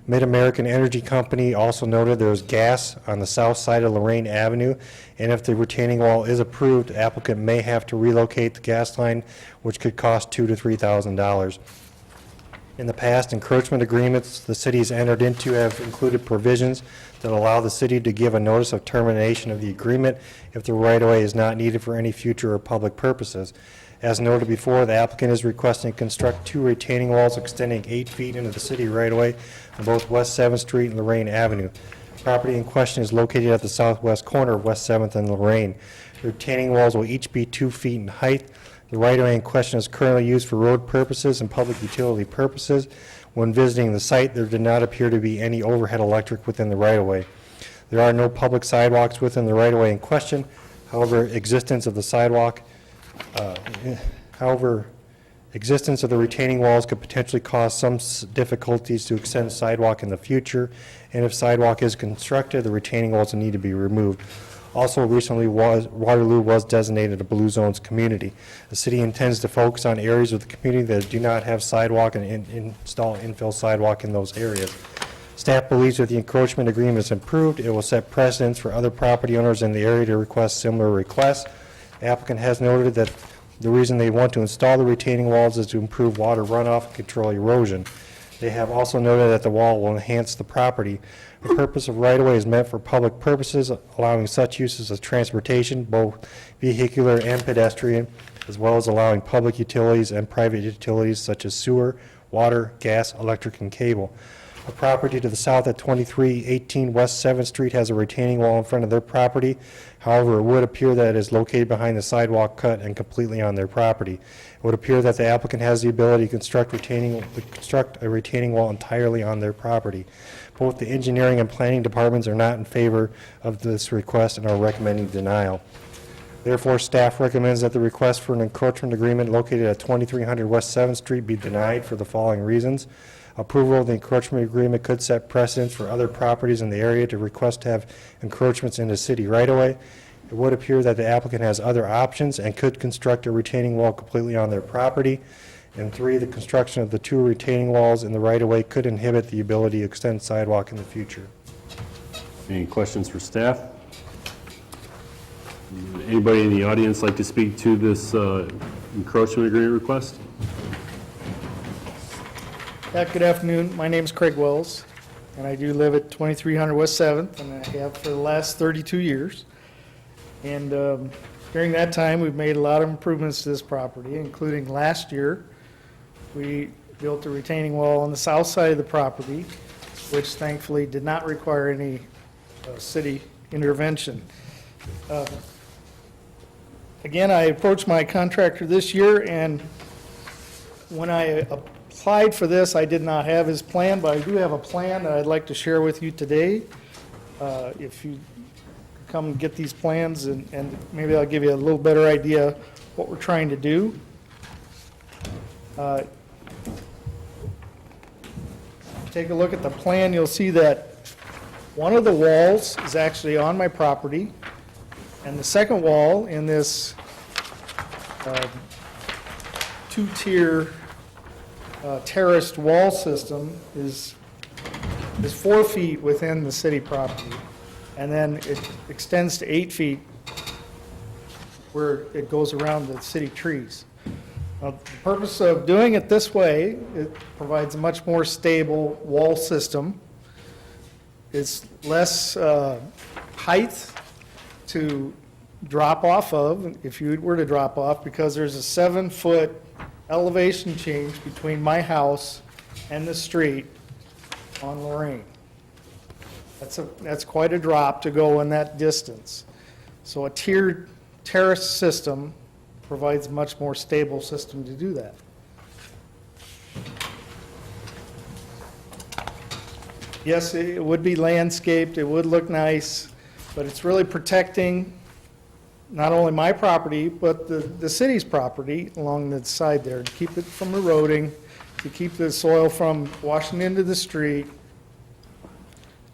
Mid-American Energy Company also noted there is gas on the south side of Lorraine Avenue, and if the retaining wall is approved, the applicant may have to relocate the gas line, which could cost $2,000 to $3,000. In the past, encroachment agreements the city has entered into have included provisions that allow the city to give a notice of termination of the agreement if the right-of-way is not needed for any future or public purposes. As noted before, the applicant is requesting to construct 2 retaining walls extending 8 feet into the city right-of-way on both West 7th Street and Lorraine Avenue. The property in question is located at the southwest corner of West 7th and Lorraine. The retaining walls will each be 2 feet in height. The right-of-way in question is currently used for road purposes and public utility purposes. When visiting the site, there did not appear to be any overhead electric within the right-of-way. There are no public sidewalks within the right-of-way in question. However, existence of the retaining walls could potentially cause some difficulties to extend sidewalk in the future, and if sidewalk is constructed, the retaining walls will need to be removed. Also, recently, Waterloo was designated a Blue Zones community. The city intends to focus on areas of the community that do not have sidewalk and install infill sidewalk in those areas. Staff believes if the encroachment agreement is approved, it will set precedents for other property owners in the area to request similar requests. The applicant has noted that the reason they want to install the retaining walls is to improve water runoff and control erosion. They have also noted that the wall will enhance the property. The purpose of right-of-way is meant for public purposes, allowing such uses as transportation, both vehicular and pedestrian, as well as allowing public utilities and private utilities such as sewer, water, gas, electric, and cable. A property to the south at 2318 West 7th Street has a retaining wall in front of their property. However, it would appear that it is located behind the sidewalk cut and completely on their property. It would appear that the applicant has the ability to construct a retaining wall entirely on their property. Both the engineering and planning departments are not in favor of this request and are recommending denial. Therefore, staff recommends that the request for an encroachment agreement located at 2300 West 7th Street be denied for the following reasons. Approval of the encroachment agreement could set precedents for other properties in the area to request to have encroachments into city right-of-way. It would appear that the applicant has other options and could construct a retaining wall completely on their property. And 3, the construction of the 2 retaining walls in the right-of-way could inhibit the ability to extend sidewalk in the future. Any questions for staff? Anybody in the audience like to speak to this encroachment agreement request? Yeah, good afternoon. My name is Craig Wells, and I do live at 2300 West 7th, and I have for the last 32 years. And during that time, we've made a lot of improvements to this property, including last year, we built a retaining wall on the south side of the property, which thankfully did not require any city intervention. Again, I approached my contractor this year, and when I applied for this, I did not have his plan, but I do have a plan that I'd like to share with you today. If you come and get these plans, and maybe I'll give you a little better idea what we're trying to do. Take a look at the plan, you'll see that one of the walls is actually on my property, and the second wall in this two-tier terraced wall system is 4 feet within the city property, and then it extends to 8 feet where it goes around the city trees. The purpose of doing it this way, it provides a much more stable wall system. It's less height to drop off of, if you were to drop off, because there's a 7-foot elevation change between my house and the street on Lorraine. That's quite a drop to go in that distance. So a tiered terrace system provides a much more stable system to do that. Yes, it would be landscaped, it would look nice, but it's really protecting not only my property, but the city's property along the side there, to keep it from eroding, to keep the soil from washing into the street,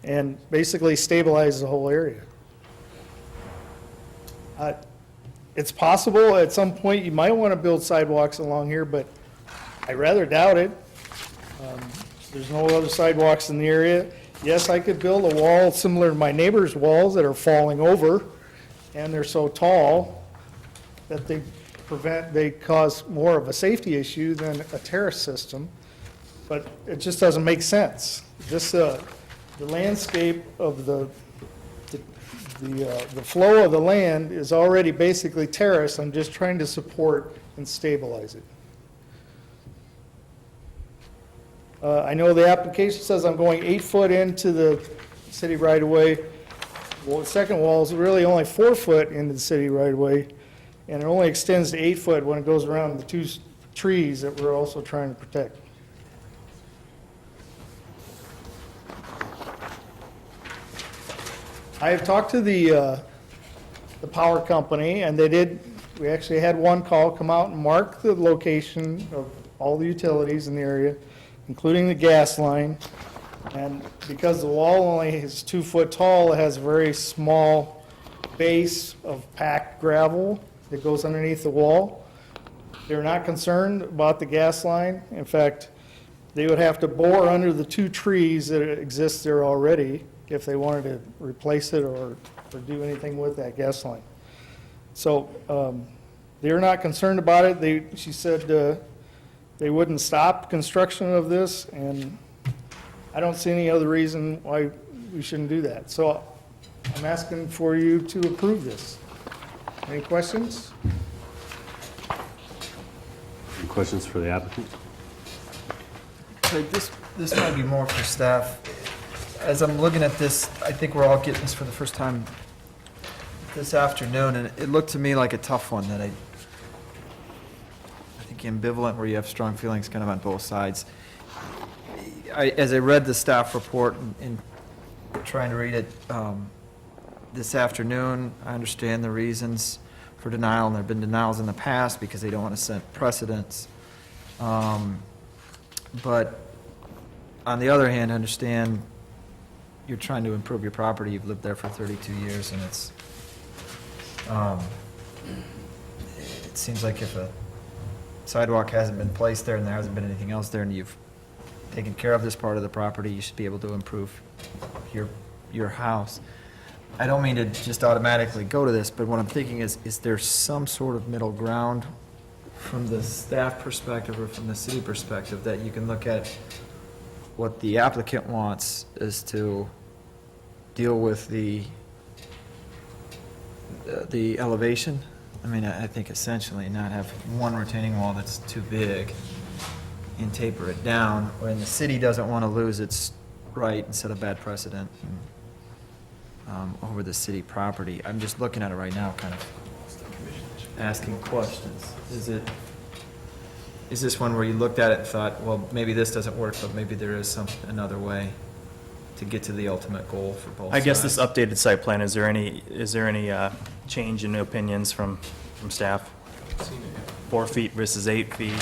and basically stabilize the whole area. It's possible at some point you might want to build sidewalks along here, but I rather doubt it. There's no other sidewalks in the area. Yes, I could build a wall similar to my neighbor's walls that are falling over, and they're so tall that they cause more of a safety issue than a terrace system, but it just doesn't make sense. This, the landscape of the flow of the land is already basically terrace. I'm just trying to support and stabilize it. I know the application says I'm going 8 foot into the city right-of-way. Well, the second wall is really only 4 foot into the city right-of-way, and it only extends to 8 foot when it goes around the 2 trees that we're also trying to protect. I have talked to the power company, and we actually had one call come out and mark the location of all the utilities in the area, including the gas line. And because the wall only is 2 foot tall, it has a very small base of packed gravel that goes underneath the wall. They're not concerned about the gas line. In fact, they would have to bore under the 2 trees that exist there already if they wanted to replace it or do anything with that gas line. So they're not concerned about it. She said they wouldn't stop construction of this, and I don't see any other reason why we shouldn't do that. So I'm asking for you to approve this. Any questions? Any questions for the applicant? Craig, this might be more for staff. As I'm looking at this, I think we're all getting this for the first time this afternoon, and it looked to me like a tough one that I think ambivalent, where you have strong feelings kind of on both sides. As I read the staff report and trying to read it this afternoon, I understand the reasons for denial, and there have been denials in the past because they don't want to set precedents. But on the other hand, I understand you're trying to improve your property. You've lived there for 32 years, and it seems like if a sidewalk hasn't been placed there and there hasn't been anything else there, and you've taken care of this part of the property, you should be able to improve your house. I don't mean to just automatically go to this, but what I'm thinking is there some sort of middle ground from the staff perspective or from the city perspective that you can look at? What the applicant wants is to deal with the elevation. I mean, I think essentially not have one retaining wall that's too big and taper it down, when the city doesn't want to lose its right and set a bad precedent over the city property. I'm just looking at it right now, kind of asking questions. Is this one where you looked at it and thought, well, maybe this doesn't work, but maybe there is another way to get to the ultimate goal for both sides? I guess this updated site plan, is there any change in opinions from staff? 4 feet versus 8 feet.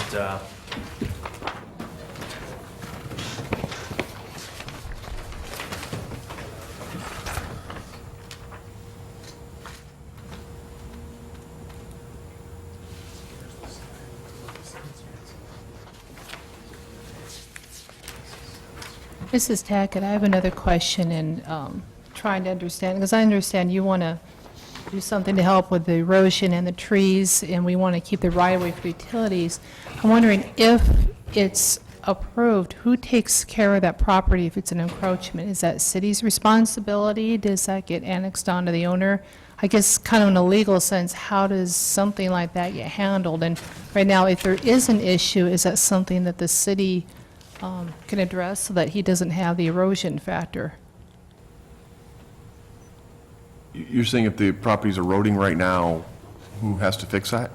Mrs. Tackett, I have another question in trying to understand, because I understand you want to do something to help with the erosion and the trees, and we want to keep the right-of-way for utilities. I'm wondering if it's approved, who takes care of that property if it's an encroachment? Is that city's responsibility? Does that get annexed onto the owner? I guess kind of in a legal sense, how does something like that get handled? And right now, if there is an issue, is that something that the city can address so that he doesn't have the erosion factor? You're saying if the property's eroding right now, who has to fix that?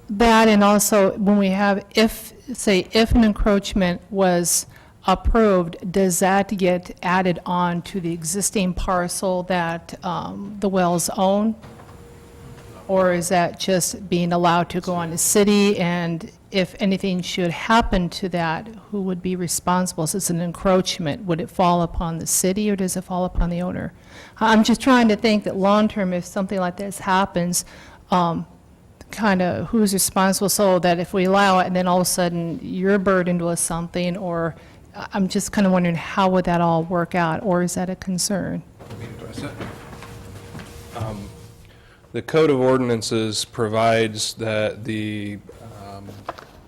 That, and also when we have, if an encroachment was approved, does that get added on to the existing parcel that the wells own? Or is that just being allowed to go on the city, and if anything should happen to that, who would be responsible? Since it's an encroachment, would it fall upon the city or does it fall upon the owner? I'm just trying to think that long-term, if something like this happens, kind of who's responsible, so that if we allow it and then all of a sudden you're burdened with something, or I'm just kind of wondering how would that all work out, or is that a concern? The Code of Ordinances provides that the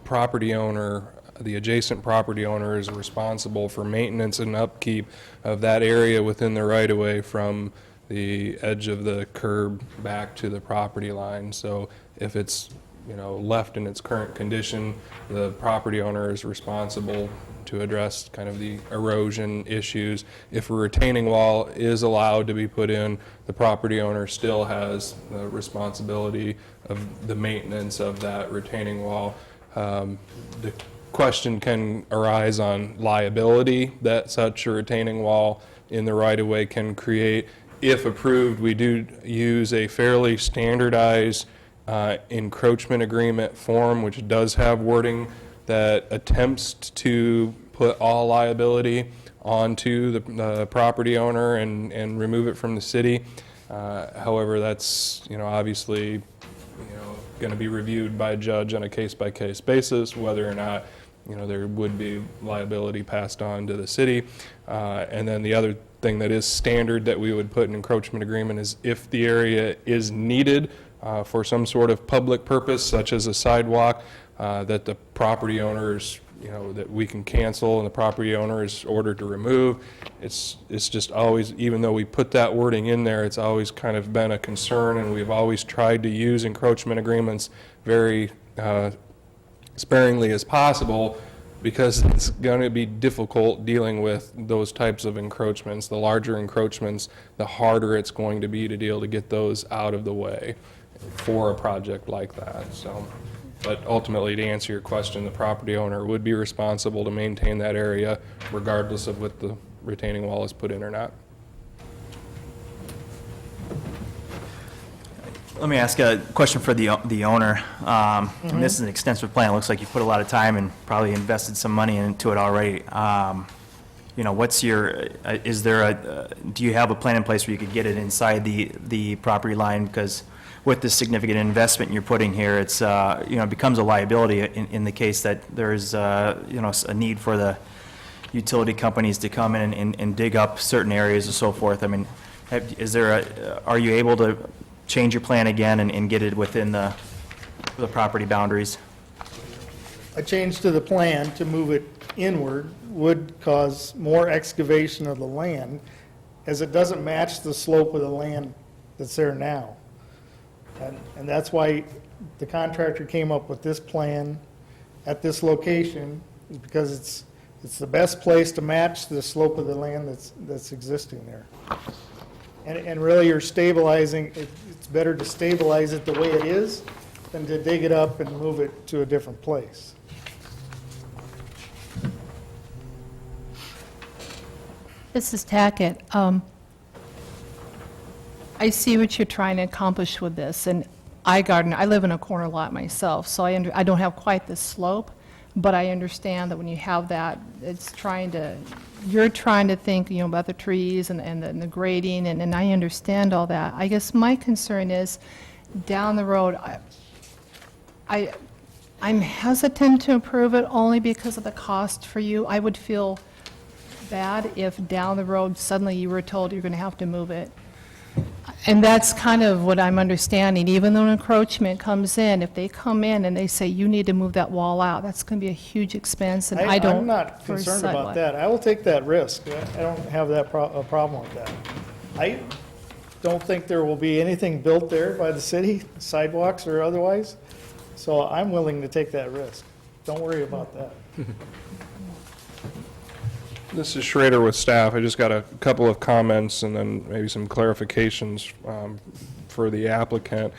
property owner, the adjacent property owner, is responsible for maintenance and upkeep of that area within the right-of-way from the edge of the curb back to the property line. So if it's, left in its current condition, the property owner is responsible to address kind of the erosion issues. If a retaining wall is allowed to be put in, the property owner still has the responsibility of the maintenance of that retaining wall. The question can arise on liability that such a retaining wall in the right-of-way can create. If approved, we do use a fairly standardized encroachment agreement form, which does have wording that attempts to put all liability onto the property owner and remove it from the city. However, that's, obviously, going to be reviewed by a judge on a case-by-case basis, whether or not, there would be liability passed on to the city. And then the other thing that is standard that we would put in encroachment agreement is if the area is needed for some sort of public purpose, such as a sidewalk, that the property owners, that we can cancel and the property owner is ordered to remove. It's just always, even though we put that wording in there, it's always kind of been a concern, and we've always tried to use encroachment agreements very sparingly as possible, because it's going to be difficult dealing with those types of encroachments. The larger encroachments, the harder it's going to be to deal to get those out of the way for a project like that. So, but ultimately, to answer your question, the property owner would be responsible to maintain that area regardless of what the retaining wall is put in or not. Let me ask a question for the owner. And this is an extensive plan. It looks like you put a lot of time and probably invested some money into it already. What's your, do you have a plan in place where you could get it inside the property line? Because with the significant investment you're putting here, it's, it becomes a liability in the case that there's, a need for the utility companies to come in and dig up certain areas and so forth. I mean, are you able to change your plan again and get it within the property boundaries? A change to the plan to move it inward would cause more excavation of the land, as it doesn't match the slope of the land that's there now. And that's why the contractor came up with this plan at this location, because it's the best place to match the slope of the land that's existing there. And really, you're stabilizing, it's better to stabilize it the way it is than to dig it up and move it to a different place. This is Tackett. I see what you're trying to accomplish with this, and I garden. I live in a corner lot myself, so I don't have quite the slope, but I understand that when you have that, you're trying to think, about the trees and the grading, and I understand all that. I guess my concern is, down the road, I'm hesitant to approve it only because of the cost for you. I would feel bad if down the road suddenly you were told you're going to have to move it. And that's kind of what I'm understanding. Even though an encroachment comes in, if they come in and they say, you need to move that wall out, that's going to be a huge expense, and I don't. I'm not for a concerned about sidewalk. that. I will take that risk. I don't have a problem with that. I don't think there will be anything built there by the city, sidewalks or otherwise, so I'm willing to take that risk. Don't worry about that. This is Schrader with staff. I just got a couple of comments and then maybe some clarifications for the applicant.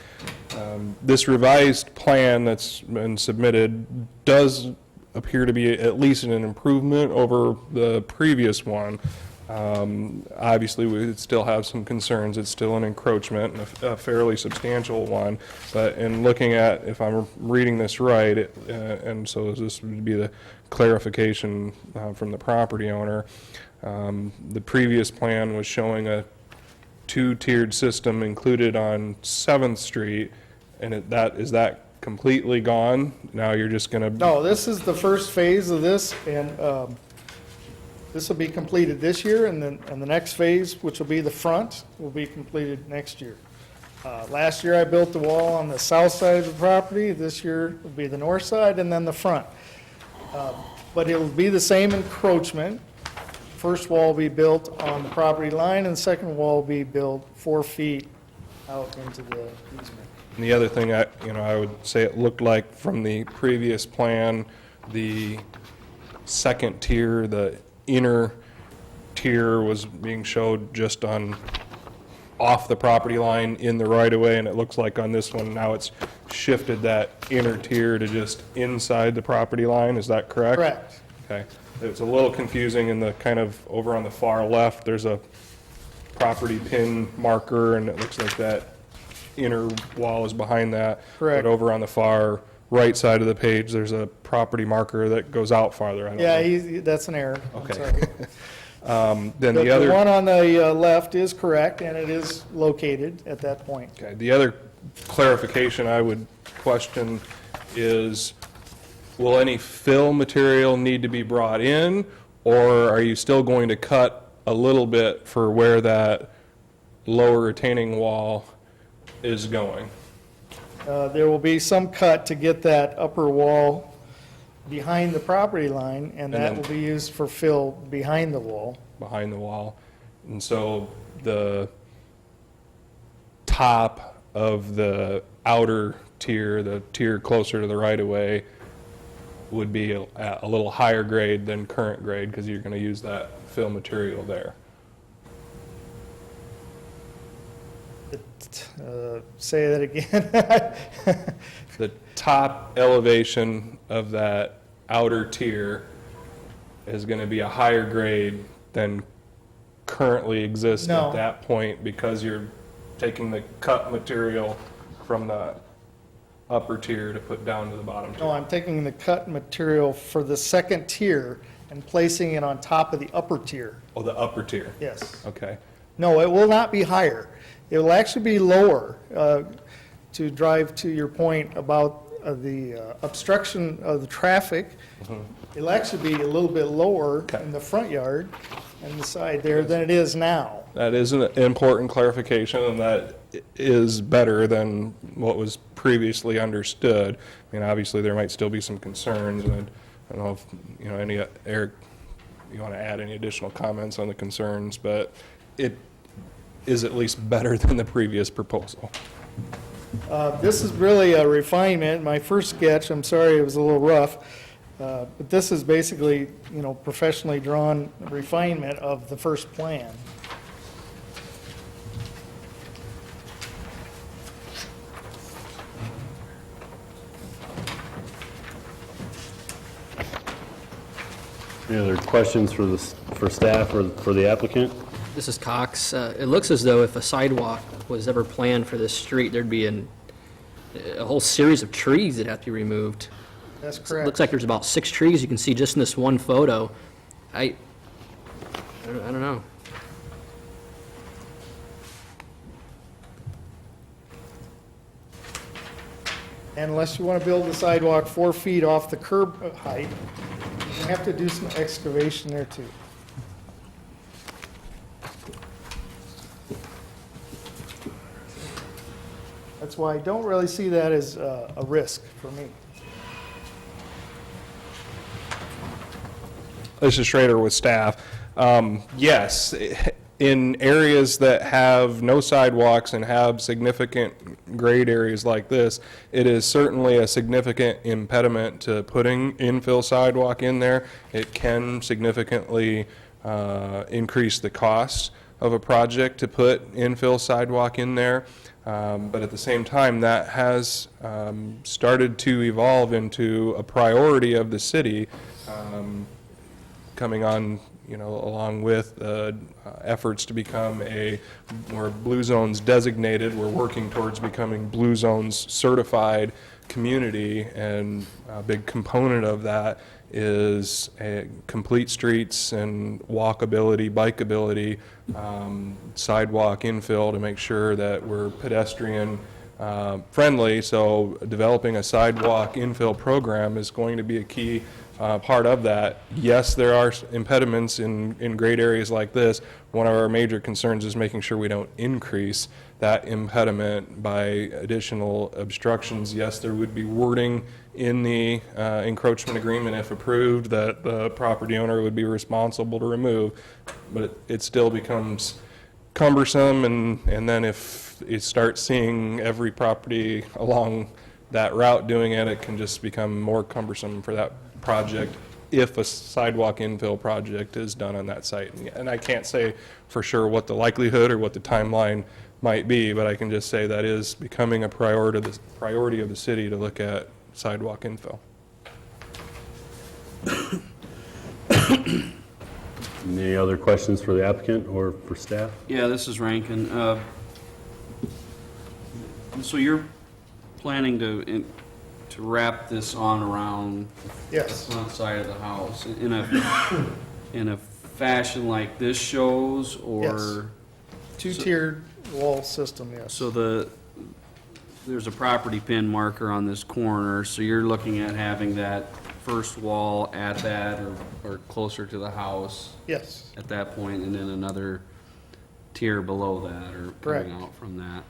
This revised plan that's been submitted does appear to be at least an improvement over the previous one. Obviously, we would still have some concerns. It's still an encroachment, and a fairly substantial one. But in looking at, if I'm reading this right, and so this would be the clarification from the property owner, the previous plan was showing a two-tiered system included on 7th Street, and is that completely gone? Now you're just going to... No, this is the first phase of this, and this will be completed this year, and then the next phase, which will be the front, will be completed next year. Last year, I built the wall on the south side of the property. This year will be the north side and then the front. But it'll be the same encroachment. First wall will be built on the property line, and the second wall will be built 4 feet out into the easement. And the other thing, I would say it looked like from the previous plan, the second tier, the inner tier was being showed just off the property line in the right-of-way, and it looks like on this one now it's shifted that inner tier to just inside the property line. Is that correct? Correct. Okay. It's a little confusing in the kind of over on the far left, there's a property pin marker, and it looks like that inner wall is behind that. Correct. But over on the far right side of the page, there's a property marker that goes out farther. I don't know. Yeah, that's an error. I'm Okay. sorry. Then The the other... one on the left is correct, and it is located at that point. Okay, the other clarification I would question is, will any fill material need to be brought in, or are you still going to cut a little bit for where that lower retaining wall is going? There will be some cut to get that upper wall behind the property line, and that then- will be used for fill behind the wall. Behind the wall. And so the top of the outer tier, the tier closer to the right-of-way, would be a little higher grade than current grade because you're going to use that fill material there. Say that again. The top elevation of that outer tier is going to be a higher grade than currently exists No. at that point because you're taking the cut material from the upper tier to put down to the bottom tier. No, I'm taking the cut material for the second tier and placing it on top of the upper tier. Oh, the upper tier? Yes. Okay. No, it will not be higher. It will actually be lower, to drive to your point about the obstruction of the traffic. It'll actually be a little bit lower in the front yard and the side there than it is now. That is an important clarification, and that is better than what was previously understood. I mean, obviously, there might still be some concerns, and I don't know if, Eric, you want to add any additional comments on the concerns, but it is at least better than the previous proposal. This is really a refinement. My first sketch, I'm sorry, it was a little rough, but this is basically, professionally drawn refinement of the first plan. Any other questions for staff or for the applicant? This is Cox. It looks as though if a sidewalk was ever planned for this street, there'd be a whole series of trees that have to be removed. That's It correct. looks like there's about 6 trees you can see just in this one photo. I don't know. And unless you want to build the sidewalk 4 feet off the curb height, you have to do some excavation there too. That's why I don't really see that as a risk for me. This is Schrader with staff. Yes, in areas that have no sidewalks and have significant grade areas like this, it is certainly a significant impediment to putting infill sidewalk in there. It can significantly increase the cost of a project to put infill sidewalk in there. But at the same time, that has started to evolve into a priority of the city, coming on, along with efforts to become where blue zones designated. We're working towards becoming blue zones certified community, and a big component of that is complete streets and walkability, bikeability, sidewalk infill to make sure that we're pedestrian friendly. So developing a sidewalk infill program is going to be a key part of that. Yes, there are impediments in great areas like this. One of our major concerns is making sure we don't increase that impediment by additional obstructions. Yes, there would be wording in the encroachment agreement, if approved, that the property owner would be responsible to remove, but it still becomes cumbersome, and then if you start seeing every property along that route doing it, it can just become more cumbersome for that project if a sidewalk infill project is done on that site. And I can't say for sure what the likelihood or what the timeline might be, but I can just say that is becoming a priority of the city to look at sidewalk infill. Any other questions for the applicant or for staff? Yeah, this is Rankin. So you're planning to wrap this on around Yes. the front side of the house in a fashion like this shows, or? Yes. Two-tiered wall system, yes. So there's a property pin marker on this corner, so you're looking at having that first wall at that or closer to the house Yes, at that point, and then another tier below that or Correct. coming out from that.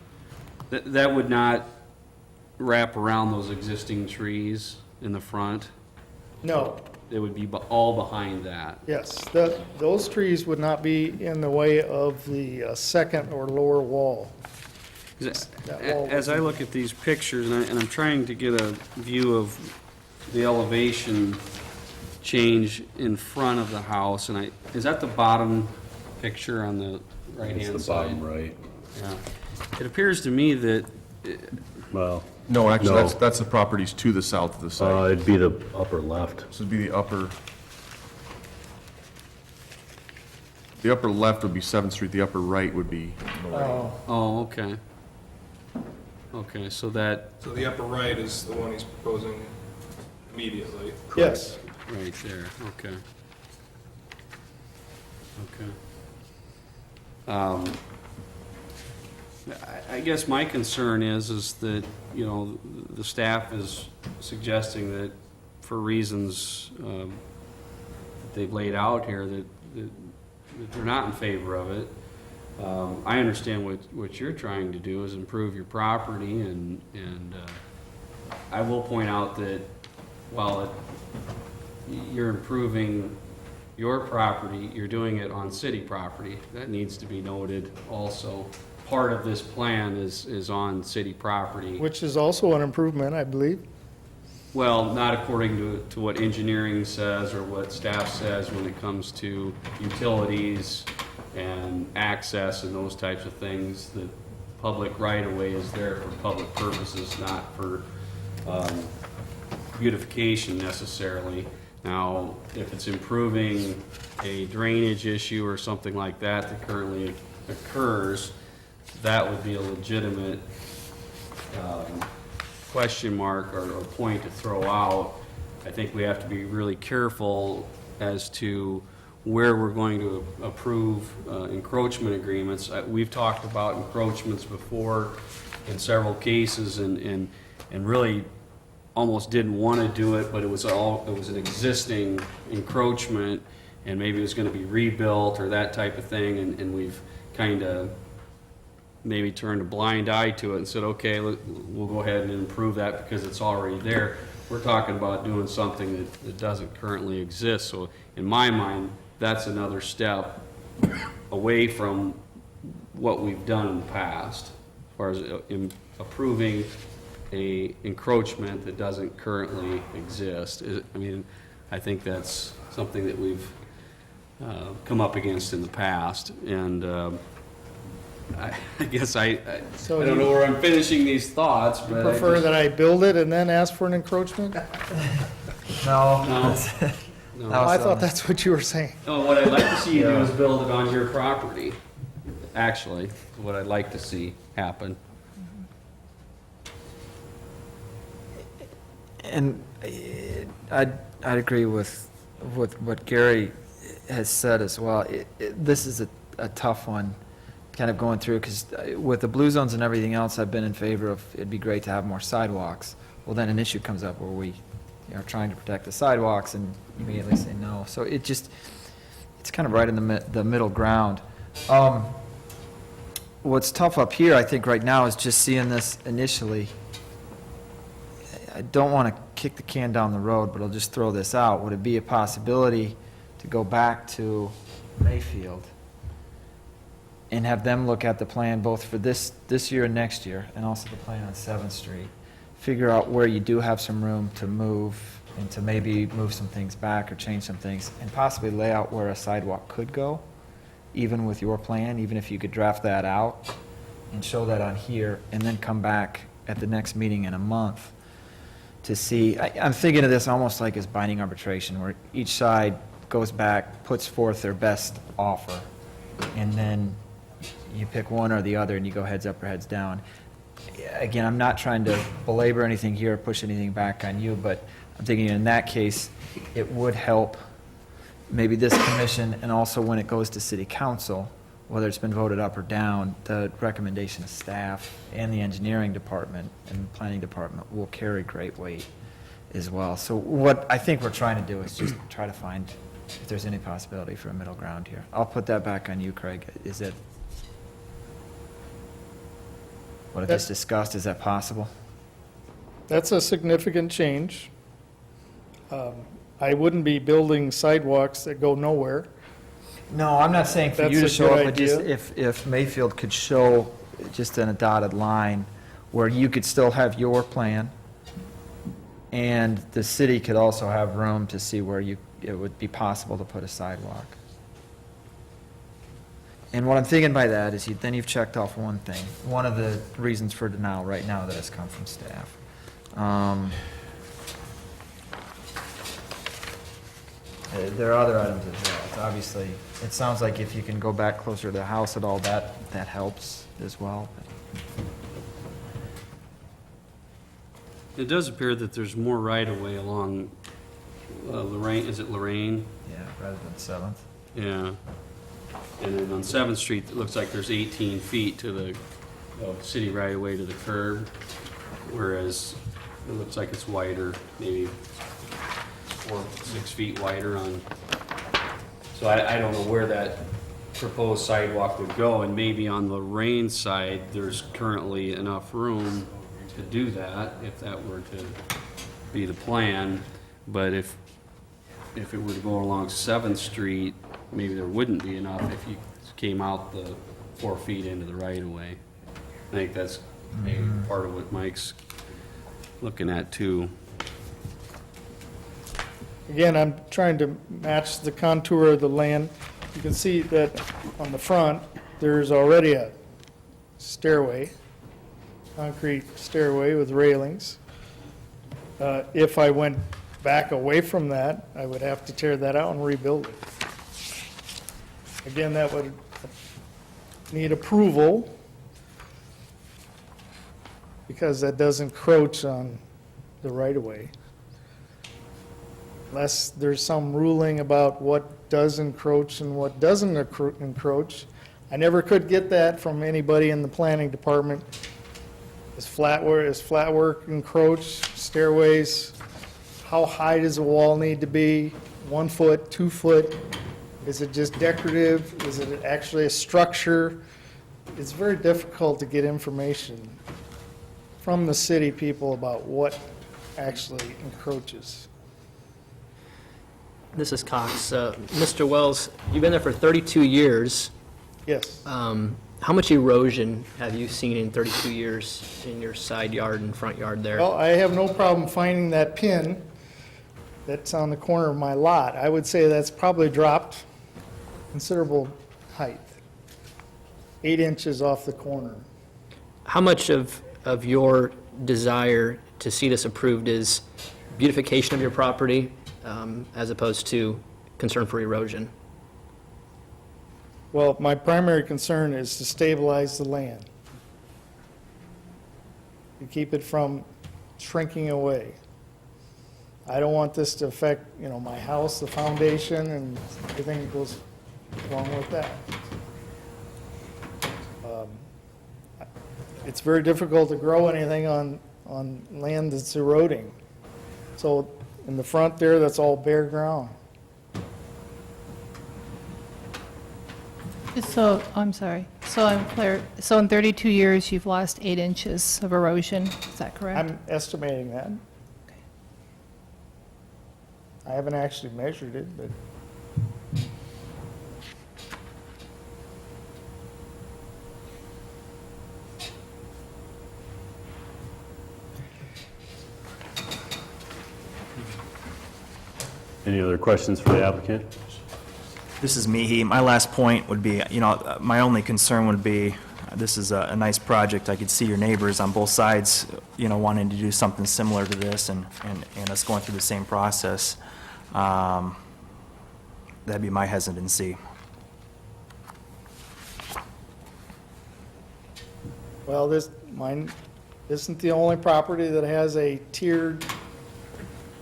That would not wrap around those existing trees in the front? no, It would be all behind that? yes. Those trees would not be in the way of the second or lower wall. 'Cause That wall as I would- look at these pictures, and I'm trying to get a view of the elevation change in front of the house, and is that the bottom picture on the right-hand It's side? the bottom right. Yeah. It appears to me that, Well, No, actually, No. that's the properties to the south of the site. it'd be the upper left. This would be the upper left would be 7th Street, the upper right would be Lorraine. oh, okay. Okay, so that, So the upper right is the one he's proposing immediately. Yes, right there, okay. Okay. I guess my concern is that, the staff is suggesting that for reasons that they've laid out here, that they're not in favor of it. I understand what you're trying to do is improve your property, and I will point out that while you're improving your property, you're doing it on city property. That needs to be noted also. Part of this plan is on city property. which is also an improvement, I believe. Well, not according to what engineering says or what staff says when it comes to utilities and access and those types of things. The public right-of-way is there for public purposes, not for beautification necessarily. Now, if it's improving a drainage issue or something like that currently occurs, that would be a legitimate question mark or point to throw out. I think we have to be really careful as to where we're going to approve encroachment agreements. We've talked about encroachments before in several cases and really almost didn't want to do it, but it was an existing encroachment and maybe it was going to be rebuilt or that type of thing, and we've kind of maybe turned a blind eye to it and said, okay, we'll go ahead and improve that because it's already there. We're talking about doing something that doesn't currently exist. So in my mind, that's another step away from what we've done in the past, as far as approving a encroachment that doesn't currently exist. I mean, I think that's something that we've come up against in the past, and I guess I So don't know where I'm finishing these thoughts, but Prefer that I build it and then ask for an encroachment? No. No. Oh, I thought that's what you were saying. No, what I'd like to see you do is build it on your property, actually, what I'd like to see happen. And I'd agree with what Gary has said as well. This is a tough one, kind of going through, because with the blue zones and everything else, I've been in favor of, it'd be great to have more sidewalks. Well, then an issue comes up where we are trying to protect the sidewalks and immediately say no. So it's kind of right in the middle ground. What's tough up here, I think, right now is just seeing this initially. I don't want to kick the can down the road, but I'll just throw this out. Would it be a possibility to go back to Mayfield and have them look at the plan both for this year and next year, and also the plan on 7th Street? Figure out where you do have some room to move, and to maybe move some things back or change some things, and possibly lay out where a sidewalk could go, even with your plan, even if you could draft that out and show that on here, and then come back at the next meeting in a month to see. I'm thinking of this almost like as binding arbitration, where each side goes back, puts forth their best offer, and then you pick one or the other and you go heads up or heads down. Again, I'm not trying to belabor anything here or push anything back on you, but I'm thinking in that case, it would help maybe this commission, and also when it goes to city council, whether it's been voted up or down, the recommendation of staff and the engineering department and the planning department will carry great weight as well. So what I think we're trying to do is just try to find if there's any possibility for a middle ground here. I'll put that back on you, Craig. Is it, what I just discussed, is that possible? That's a significant change. I wouldn't be building sidewalks that go nowhere. No, I'm not saying for you to That's a show good up, but just idea. if Mayfield could show just in a dotted line where you could still have your plan, and the city could also have room to see where it would be possible to put a sidewalk. And what I'm thinking by that is then you've checked off one thing, one of the reasons for denial right now that has come from staff. There are other items as well. It's obviously, it sounds like if you can go back closer to the house at all, that helps as well. It does appear that there's more right-of-way along Lorraine, is it Lorraine? Yeah, rather than 7th. Yeah. And then on 7th Street, it looks like there's 18 feet to the city right-of-way to the curb, whereas it looks like it's wider, maybe 4, 6 feet wider on. So I don't know where that proposed sidewalk would go, and maybe on the Lorraine side, there's currently enough room to do that, if that were to be the plan. But if it were to go along 7th Street, maybe there wouldn't be enough if you came out the 4 feet into the right-of-way. I think that's maybe part of what Mike's looking at too. Again, I'm trying to match the contour of the land. You can see that on the front, there's already a stairway, concrete stairway with railings. If I went back away from that, I would have to tear that out and rebuild it. Again, that would need approval because that does encroach on the right-of-way. Unless there's some ruling about what does encroach and what doesn't encroach. I never could get that from anybody in the planning department. Is flat work encroach, stairways? How high does a wall need to be? 1 foot, 2 foot? Is it just decorative? Is it actually a structure? It's very difficult to get information from the city people about what actually encroaches. This is Cox. Mr. Wells, you've been there for 32 years. Yes. How much erosion have you seen in 32 years in your side yard and front yard there? Well, I have no problem finding that pin that's on the corner of my lot. I would say that's probably dropped considerable height, 8 inches off the corner. How much of your desire to see this approved is beautification of your property as opposed to concern for erosion? Well, my primary concern is to stabilize the land, to keep it from shrinking away. I don't want this to affect, my house, the foundation, and everything that goes along with that. It's very difficult to grow anything on land that's eroding. So in the front there, that's all bare ground. So, I'm sorry, so I'm clear, so in 32 years, you've lost 8 inches of erosion, is that correct? I'm estimating that. I haven't actually measured it, but Any other questions for the applicant? This is Mihi. My last point would be, my only concern would be, this is a nice project. I could see your neighbors on both sides, wanting to do something similar to this and us going through the same process. That'd be my hesitancy. well, mine isn't the only property that has a tiered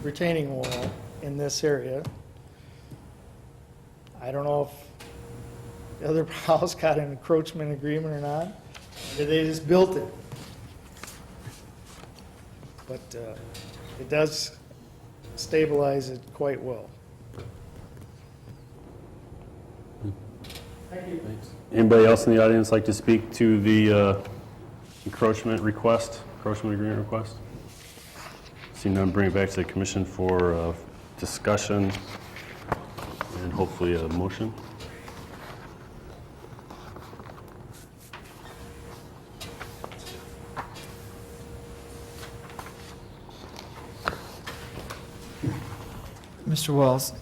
retaining wall in this area. I don't know if the other house got an encroachment agreement or not, or they just built it. But it does stabilize it quite well. Thank you. Anybody else in the audience like to speak to the encroachment agreement request? Seeing none, bring it back to the commission for discussion and hopefully a motion. Mr. Wells,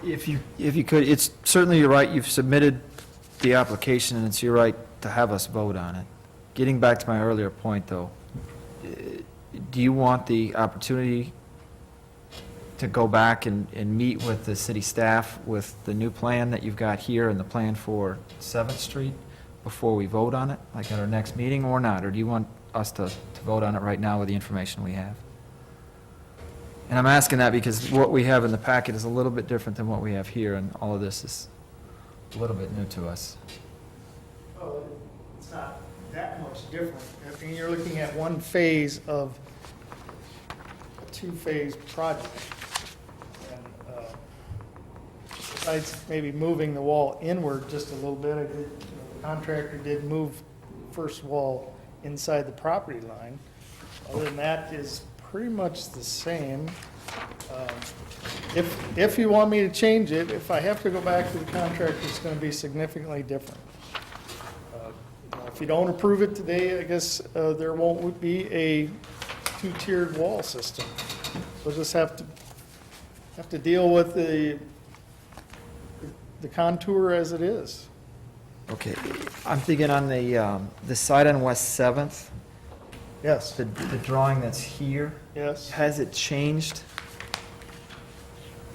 if you could, it's certainly you're right, you've submitted the application, and it's your right to have us vote on it. Getting back to my earlier point, though, do you want the opportunity to go back and meet with the city staff with the new plan that you've got here and the plan for 7th Street before we vote on it, like at our next meeting, or not? Or do you want us to vote on it right now with the information we have? And I'm asking that because what we have in the packet is a little bit different than what we have here, and all of this is a little bit new to us. Well, it's not that much different. I mean, you're looking at one phase of a two-phase project. And besides maybe moving the wall inward just a little bit, the contractor did move first wall inside the property line. Other than that is pretty much the same. If you want me to change it, if I have to go back to the contractor, it's going to be significantly different. If you don't approve it today, I guess there won't be a two-tiered wall system. We'll just have to deal with the contour as it is. Okay, I'm thinking on the side on West 7th, Yes, the drawing that's here, yes. has it changed?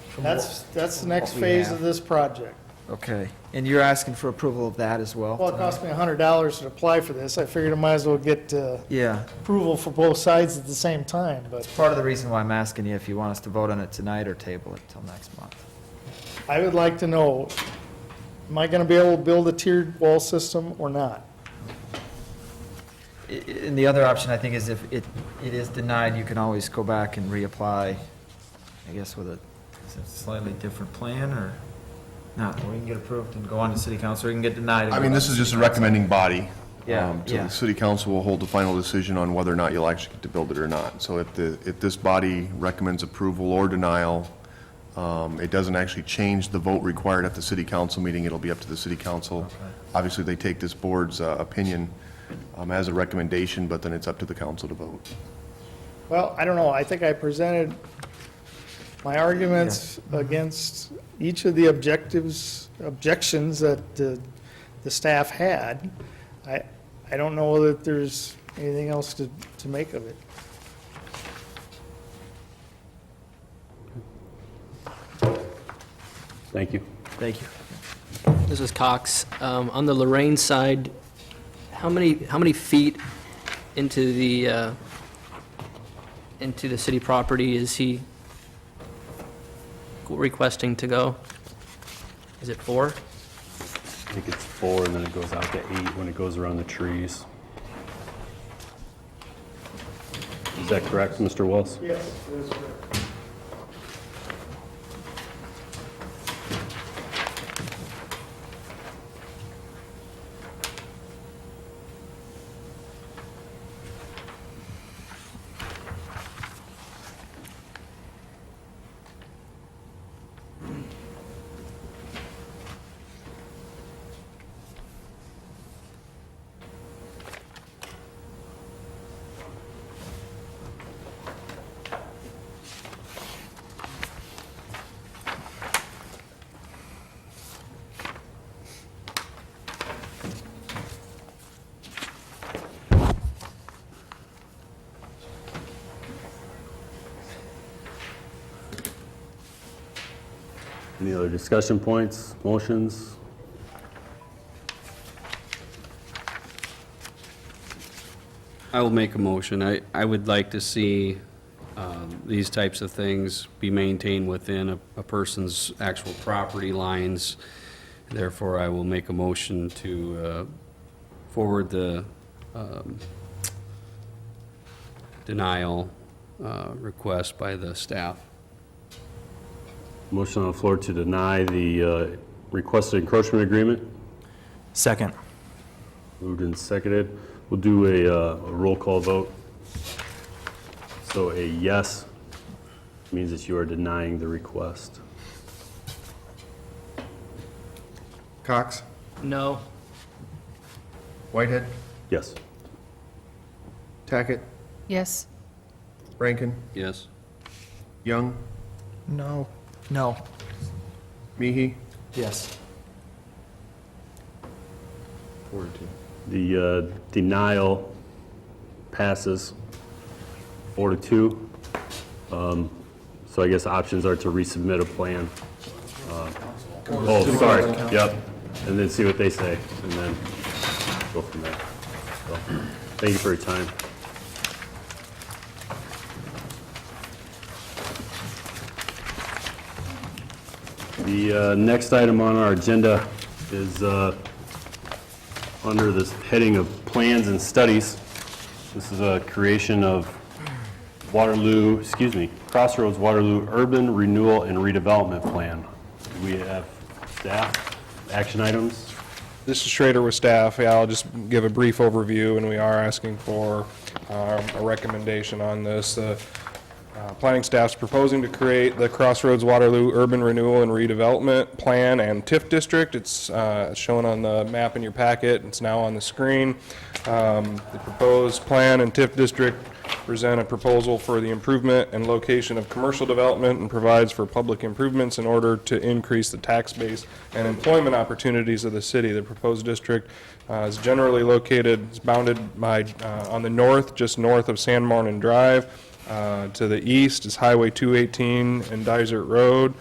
from That's the next what we phase have? of this project. Okay, and you're asking for approval of that as well? Well, it cost me $100 to apply for this. I figured I might as well get Yeah, approval for both sides at the same time, but part of the reason why I'm asking you if you want us to vote on it tonight or table it till next month. I would like to know, am I going to be able to build a tiered wall system or not? And the other option, I think, is if it is denied, you can always go back and reapply, I guess with a slightly different plan, or not? Or you can get approved and go on to city council, or you can get denied. and I go mean, back this to is just a city council. recommending body. Yeah, So yeah. the city council will hold the final decision on whether or not you'll actually get to build it or not. So if this body recommends approval or denial, It doesn't actually change the vote required at the city council meeting. It'll be up to the city council. Obviously, they take this board's opinion as a recommendation, but then it's up to the council to vote. Well, I don't know, I think I presented my arguments against each of the objections that the staff had. I don't know that there's anything else to make of it. Thank you. Thank you. This is Cox. On the Lorraine side, how many feet into the city property is he requesting to go? Is it 4? I think it's 4, and then it goes out to 8 when it goes around the trees. Is that correct, Mr. Wells? Yes, that is correct. Any other discussion points, motions? I will make a motion. I would like to see these types of things be maintained within a person's actual property lines. Therefore, I will make a motion to forward the denial request by the staff. Motion on the floor to deny the requested encroachment agreement. Second. Moved and seconded. We'll do a roll call vote. So a yes means that you are denying the request. Cox? No. Whitehead? Yes. Tackett? Yes. Rankin? Yes? Young? No. No. Mehy? Yes. 4-2. The denial passes 4-2. So I guess options are to resubmit a plan. Oh, sorry, yep. And then see what they say, and then go from there. So, thank you for your time. The next item on our agenda is under this heading of plans and studies. This is a creation of Crossroads Waterloo Urban Renewal and Redevelopment Plan. Do we have staff, action items? This is Schrader with staff. Yeah, I'll just give a brief overview, and we are asking for a recommendation on this. Planning staff's proposing to create the Crossroads Waterloo Urban Renewal and Redevelopment Plan and TIF District. It's shown on the map in your packet. It's now on the screen. The proposed plan and TIF District present a proposal for the improvement and location of commercial development and provides for public improvements in order to increase the tax base and employment opportunities of the city. The proposed district is generally located, it's bounded by, on the north, just north of San Martin Drive. To the east is Highway 218 and Dysart Road.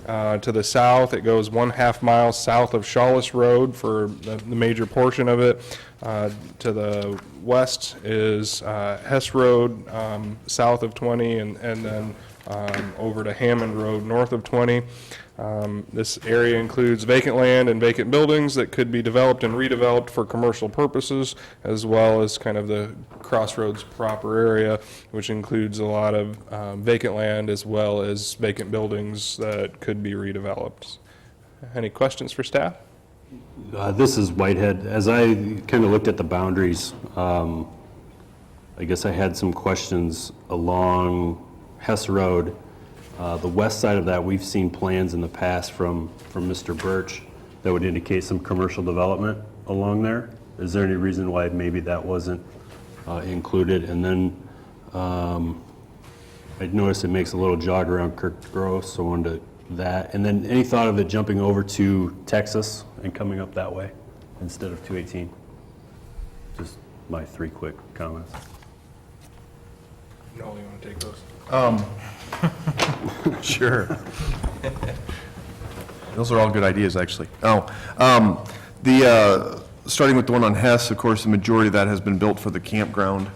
To the south, it goes 1/2 mile south of Shawless Road for the major portion of it. To the west is Hess Road south of 20, and then over to Hammond Road north of 20. This area includes vacant land and vacant buildings that could be developed and redeveloped for commercial purposes, as well as kind of the Crossroads proper area, which includes a lot of vacant land as well as vacant buildings that could be redeveloped. Any questions for staff? This is Whitehead. As I kind of looked at the boundaries, I guess I had some questions along Hess Road. The west side of that, we've seen plans in the past from Mr. Birch that would indicate some commercial development along there. Is there any reason why maybe that wasn't included? And then I noticed it makes a little jog around Kirk Gross, so I wanted that. And then any thought of it jumping over to Texas and coming up that way instead of 218? Just my 3 quick comments. No, you want to take those? Sure. Those are all good ideas, actually. Starting with the one on Hess, of course, the majority of that has been built for the campground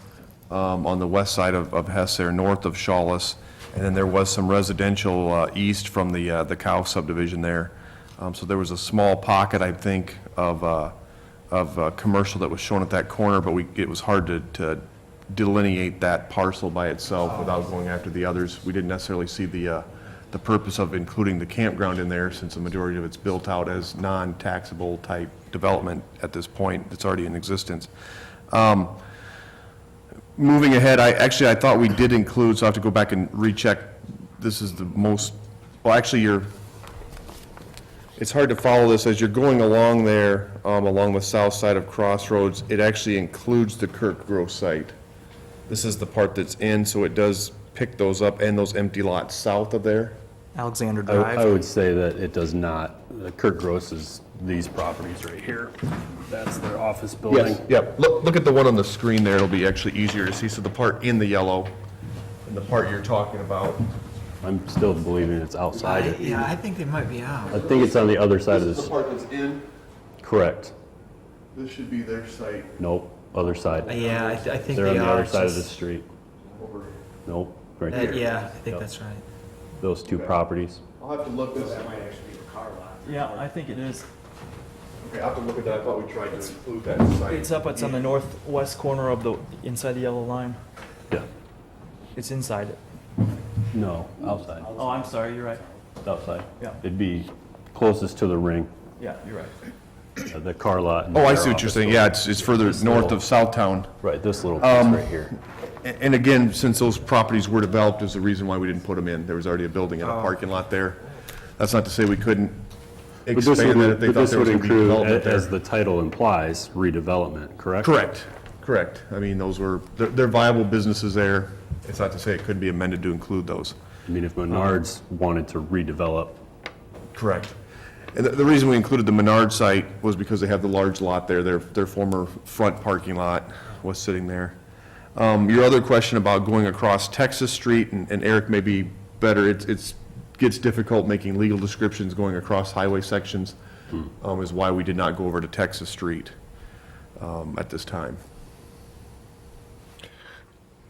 on the west side of Hess there, north of Shawless. And then there was some residential east from the Cow subdivision there. So there was a small pocket, I think, of commercial that was shown at that corner, but it was hard to delineate that parcel by itself without going after the others. We didn't necessarily see the purpose of including the campground in there, since the majority of it's built out as non-taxable type development at this point. It's already in existence. Moving ahead, I thought we did include, so I have to go back and recheck. This is the most, well, actually, it's hard to follow this as you're going along there, along the south side of Crossroads. It actually includes the Kirk Grove site. This is the part that's in, so it does pick those up and those empty lots south of there. Alexander I Drive. would say that it does not. Kirk Gross is these properties right here. That's their office building. Yes, yep. Look at the one on the screen there. It'll be actually easier to see. So the part in the yellow and the part you're talking about. I'm still believing it's outside it. Yeah, I think they might be out. I think it's on the other side of This is this. the part that's in. Correct. This should be their site. Nope, other side. Yeah, I think They're on they the are. other side of the Just- street. Over. Nope, right here. Yeah, I think Yep. that's right. Those 2 properties. I'll have to look this. Yeah, I think it is. Okay, I'll have to look at that. I thought we tried to include that site. It's on the northwest corner of inside the yellow line. Yeah. It's inside it. No, outside. Oh, I'm sorry, you're right. It's outside. Yeah. It'd be closest to the ring, Yeah, you're right. the car lot. and Oh, I their see what you're office saying. building. Yeah, it's further This north little- of Southtown. Right, this little piece right here. And again, since those properties were developed, is the reason why we didn't put them in. There was already a building and a parking lot there. That's not to say we couldn't But this expand that if would, they but thought this there was would going to be include, development as there. the title implies, redevelopment, correct? Correct. I mean, they're viable businesses there. It's not to say it couldn't be amended to include those. I mean, if Menards wanted to redevelop, Correct. And the reason we included the Menard site was because they have the large lot there. Their former front parking lot was sitting there. Your other question about going across Texas Street, and Eric may be better, it gets difficult making legal descriptions going across highway sections, is why we did not go over to Texas Street at this time.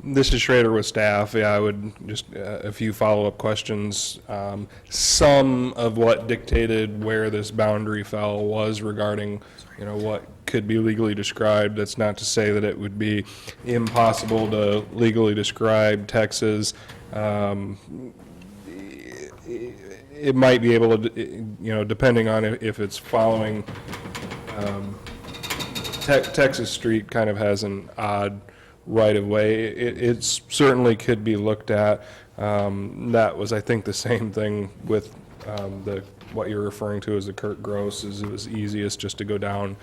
This is Schrader with staff. Yeah, I would just, a few follow-up questions. Some of what dictated where this boundary fell was regarding, what could be legally described. That's not to say that it would be impossible to legally describe Texas. It might be able to, depending on if it's following, Texas Street kind of has an odd right-of-way. It certainly could be looked at. That was, I think, the same thing with what you're referring to as the Kirk Gross, is it was easiest just to go down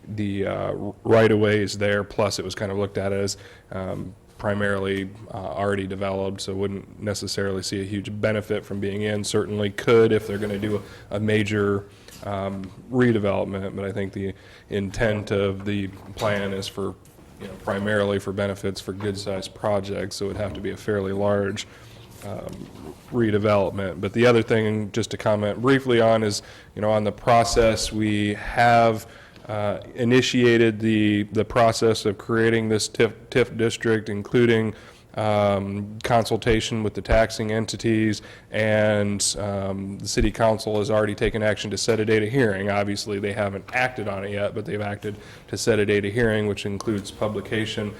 the right-of-ways there, plus it was kind of looked at as primarily already developed, so wouldn't necessarily see a huge benefit from being in. Certainly could if they're going to do a major redevelopment, but I think the intent of the plan is for primarily for benefits for good-sized projects, so it would have to be a fairly large redevelopment. But the other thing, just to comment briefly on, is, on the process, we have initiated the process of creating this TIF district, including consultation with the taxing entities, and the city council has already taken action to set a date of hearing. Obviously, they haven't acted on it yet, but they've acted to set a date of hearing, which includes publication.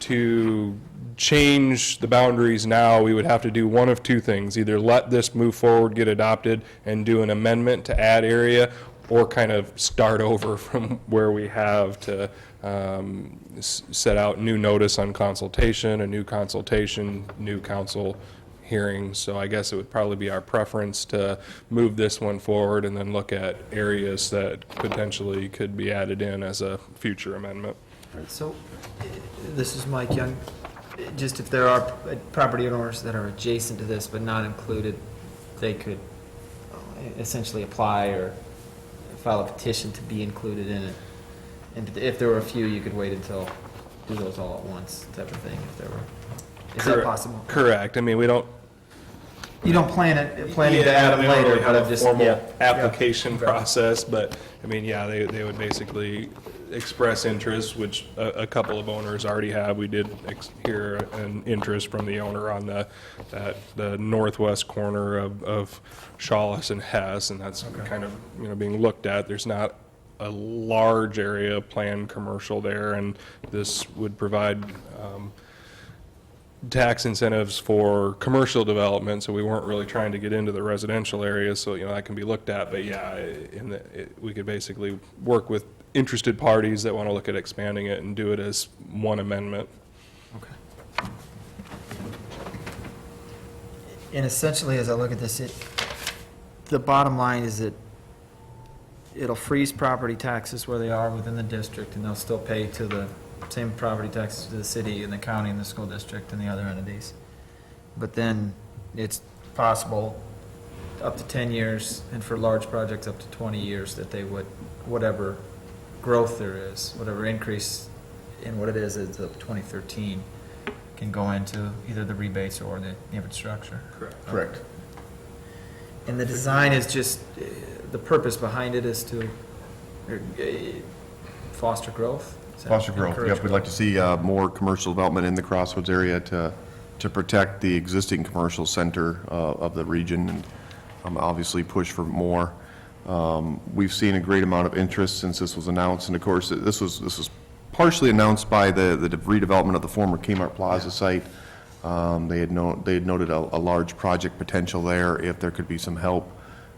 To change the boundaries now, we would have to do one of two things: either let this move forward, get adopted, and do an amendment to add area, or kind of start over from where we have to set out new notice on consultation, a new consultation, new council hearings. So I guess it would probably be our preference to move this one forward and then look at areas that potentially could be added in as a future amendment. So, this is Mike Young. Just if there are property owners that are adjacent to this but not included, they could essentially apply or file a petition to be included in it. And if there were a few, you could wait until, do those all at once type of thing, if there were. Is that possible? Correct. I mean, we don't. You don't planning to add them we don't later, really but have I'm a just. formal yeah. application process, but, I mean, yeah, they would basically express interest, which a couple of owners already have. We did hear an interest from the owner on the northwest corner of Shawless and Hess, and that's kind of, being looked at. There's not a large area of planned commercial there, and this would provide tax incentives for commercial development, so we weren't really trying to get into the residential areas, so, that can be looked at, but yeah, we could basically work with interested parties that want to look at expanding it and do it as one amendment. Okay. And essentially, as I look at this, the bottom line is that it'll freeze property taxes where they are within the district, and they'll still pay to the same property taxes to the city and the county and the school district and the other entities. But then it's possible up to 10 years, and for large projects up to 20 years, that they would, whatever growth there is, whatever increase in what it is up 2013, can go into either the rebates or the infrastructure. Correct. And the design is just, the purpose behind it is to foster growth? Foster growth, yep, we'd like to see more commercial development in the Crossroads area to protect the existing commercial center of the region, and obviously push for more. We've seen a great amount of interest since this was announced, and of course, this was partially announced by the redevelopment of the former Kmart Plaza site. They had noted a large project potential there if there could be some help.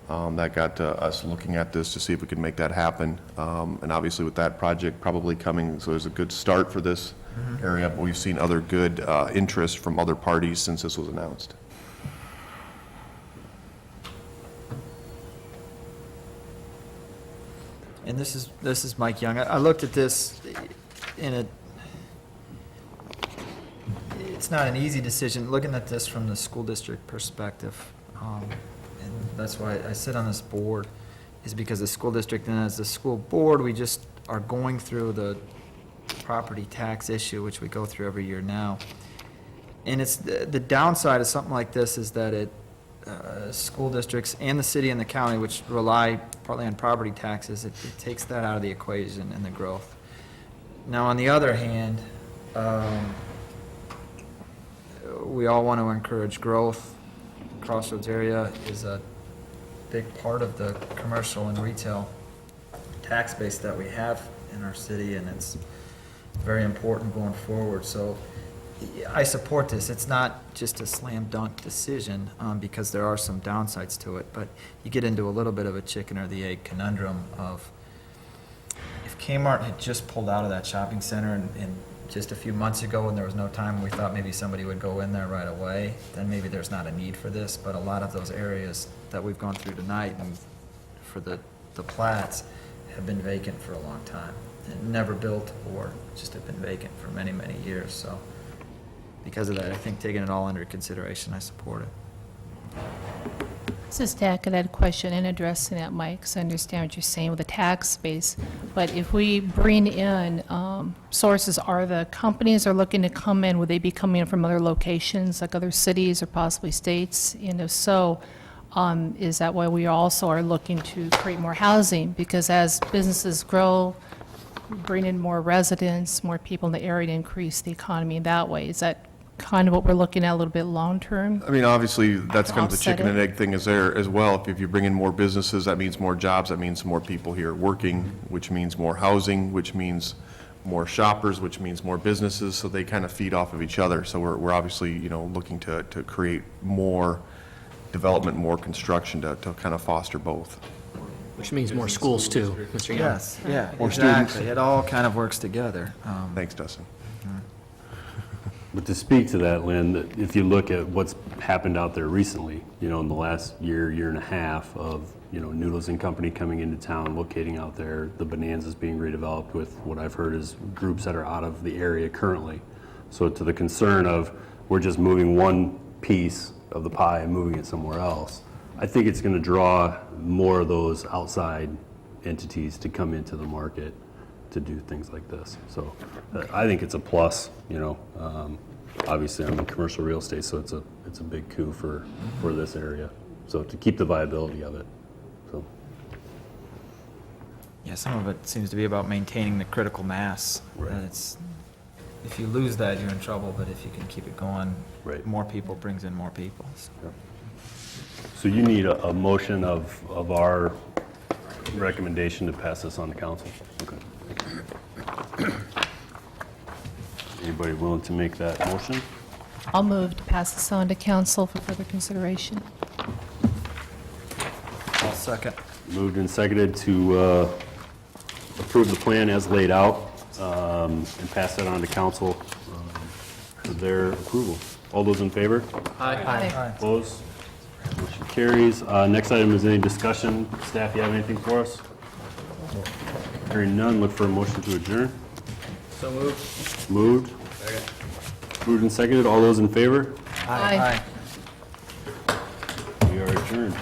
That got us looking at this to see if we could make that happen. And obviously with that project probably coming, so there's a good start for this area, but we've seen other good interest from other parties since this was announced. And this is Mike Young. I looked at this it's not an easy decision, looking at this from the school district perspective. And that's why I sit on this board, is because the school district, and as the school board, we just are going through the property tax issue, which we go through every year now. And it's, the downside of something like this is that school districts and the city and the county, which rely partly on property taxes, it takes that out of the equation and the growth. Now, on the other hand, we all want to encourage growth. Crossroads area is a big part of the commercial and retail tax base that we have in our city, and it's very important going forward. So I support this. It's not just a slam dunk decision, because there are some downsides to it, but you get into a little bit of a chicken or the egg conundrum of, if Kmart had just pulled out of that shopping center and just a few months ago, when there was no time, we thought maybe somebody would go in there right away, then maybe there's not a need for this. But a lot of those areas that we've gone through tonight and for the plats have been vacant for a long time, and never built, or just have been vacant for many, many years. So because of that, I think taking it all under consideration, I support it. This is Tackett. I had a question in addressing that, Mike, because I understand what you're saying with the tax base. But if we bring in sources, are the companies are looking to come in, would they be coming in from other locations, like other cities or possibly states? And if so, is that why we also are looking to create more housing? Because as businesses grow, bring in more residents, more people in the area to increase the economy that way. Is that kind of what we're looking at a little bit long-term? I mean, obviously, that's kind of the Offset chicken it. and egg thing is there as well. If you bring in more businesses, that means more jobs, that means more people here working, which means more housing, which means more shoppers, which means more businesses, so they kind of feed off of each other. So we're obviously, looking to create more development, more construction to kind of foster both. Which means more schools too, Mr. Young. Yes, yeah, Or students. exactly. It all kind of works together. Thanks, Dustin. But to speak to that, Lynn, if you look at what's happened out there recently, in the last year, year and a half of, Noodles and Company coming into town, locating out there, the Bonanza's being redeveloped with what I've heard is groups that are out of the area currently. So to the concern of we're just moving one piece of the pie and moving it somewhere else, I think it's going to draw more of those outside entities to come into the market to do things like this. So I think it's a plus, obviously I'm in commercial real estate, so it's a big coup for this area. So to keep the viability of it, so. Yeah, some of it seems to be about maintaining the critical mass. Right. And if you lose that, you're in trouble, but if you can keep it going, Right. more people brings in more people. So. So you need a motion of our recommendation to pass this on to council? Okay. Anybody willing to make that motion? I'll move to pass this on to council for further consideration. I'll second. Moved and seconded to approve the plan as laid out and pass that on to council for their approval. All those in favor? Aye. Opposed? Motion carries. Next item is any discussion. Staff, you have anything for us? Hearing none, look for a motion to adjourn. So moved. Moved. Moved and seconded. All those in favor? Aye. We are adjourned.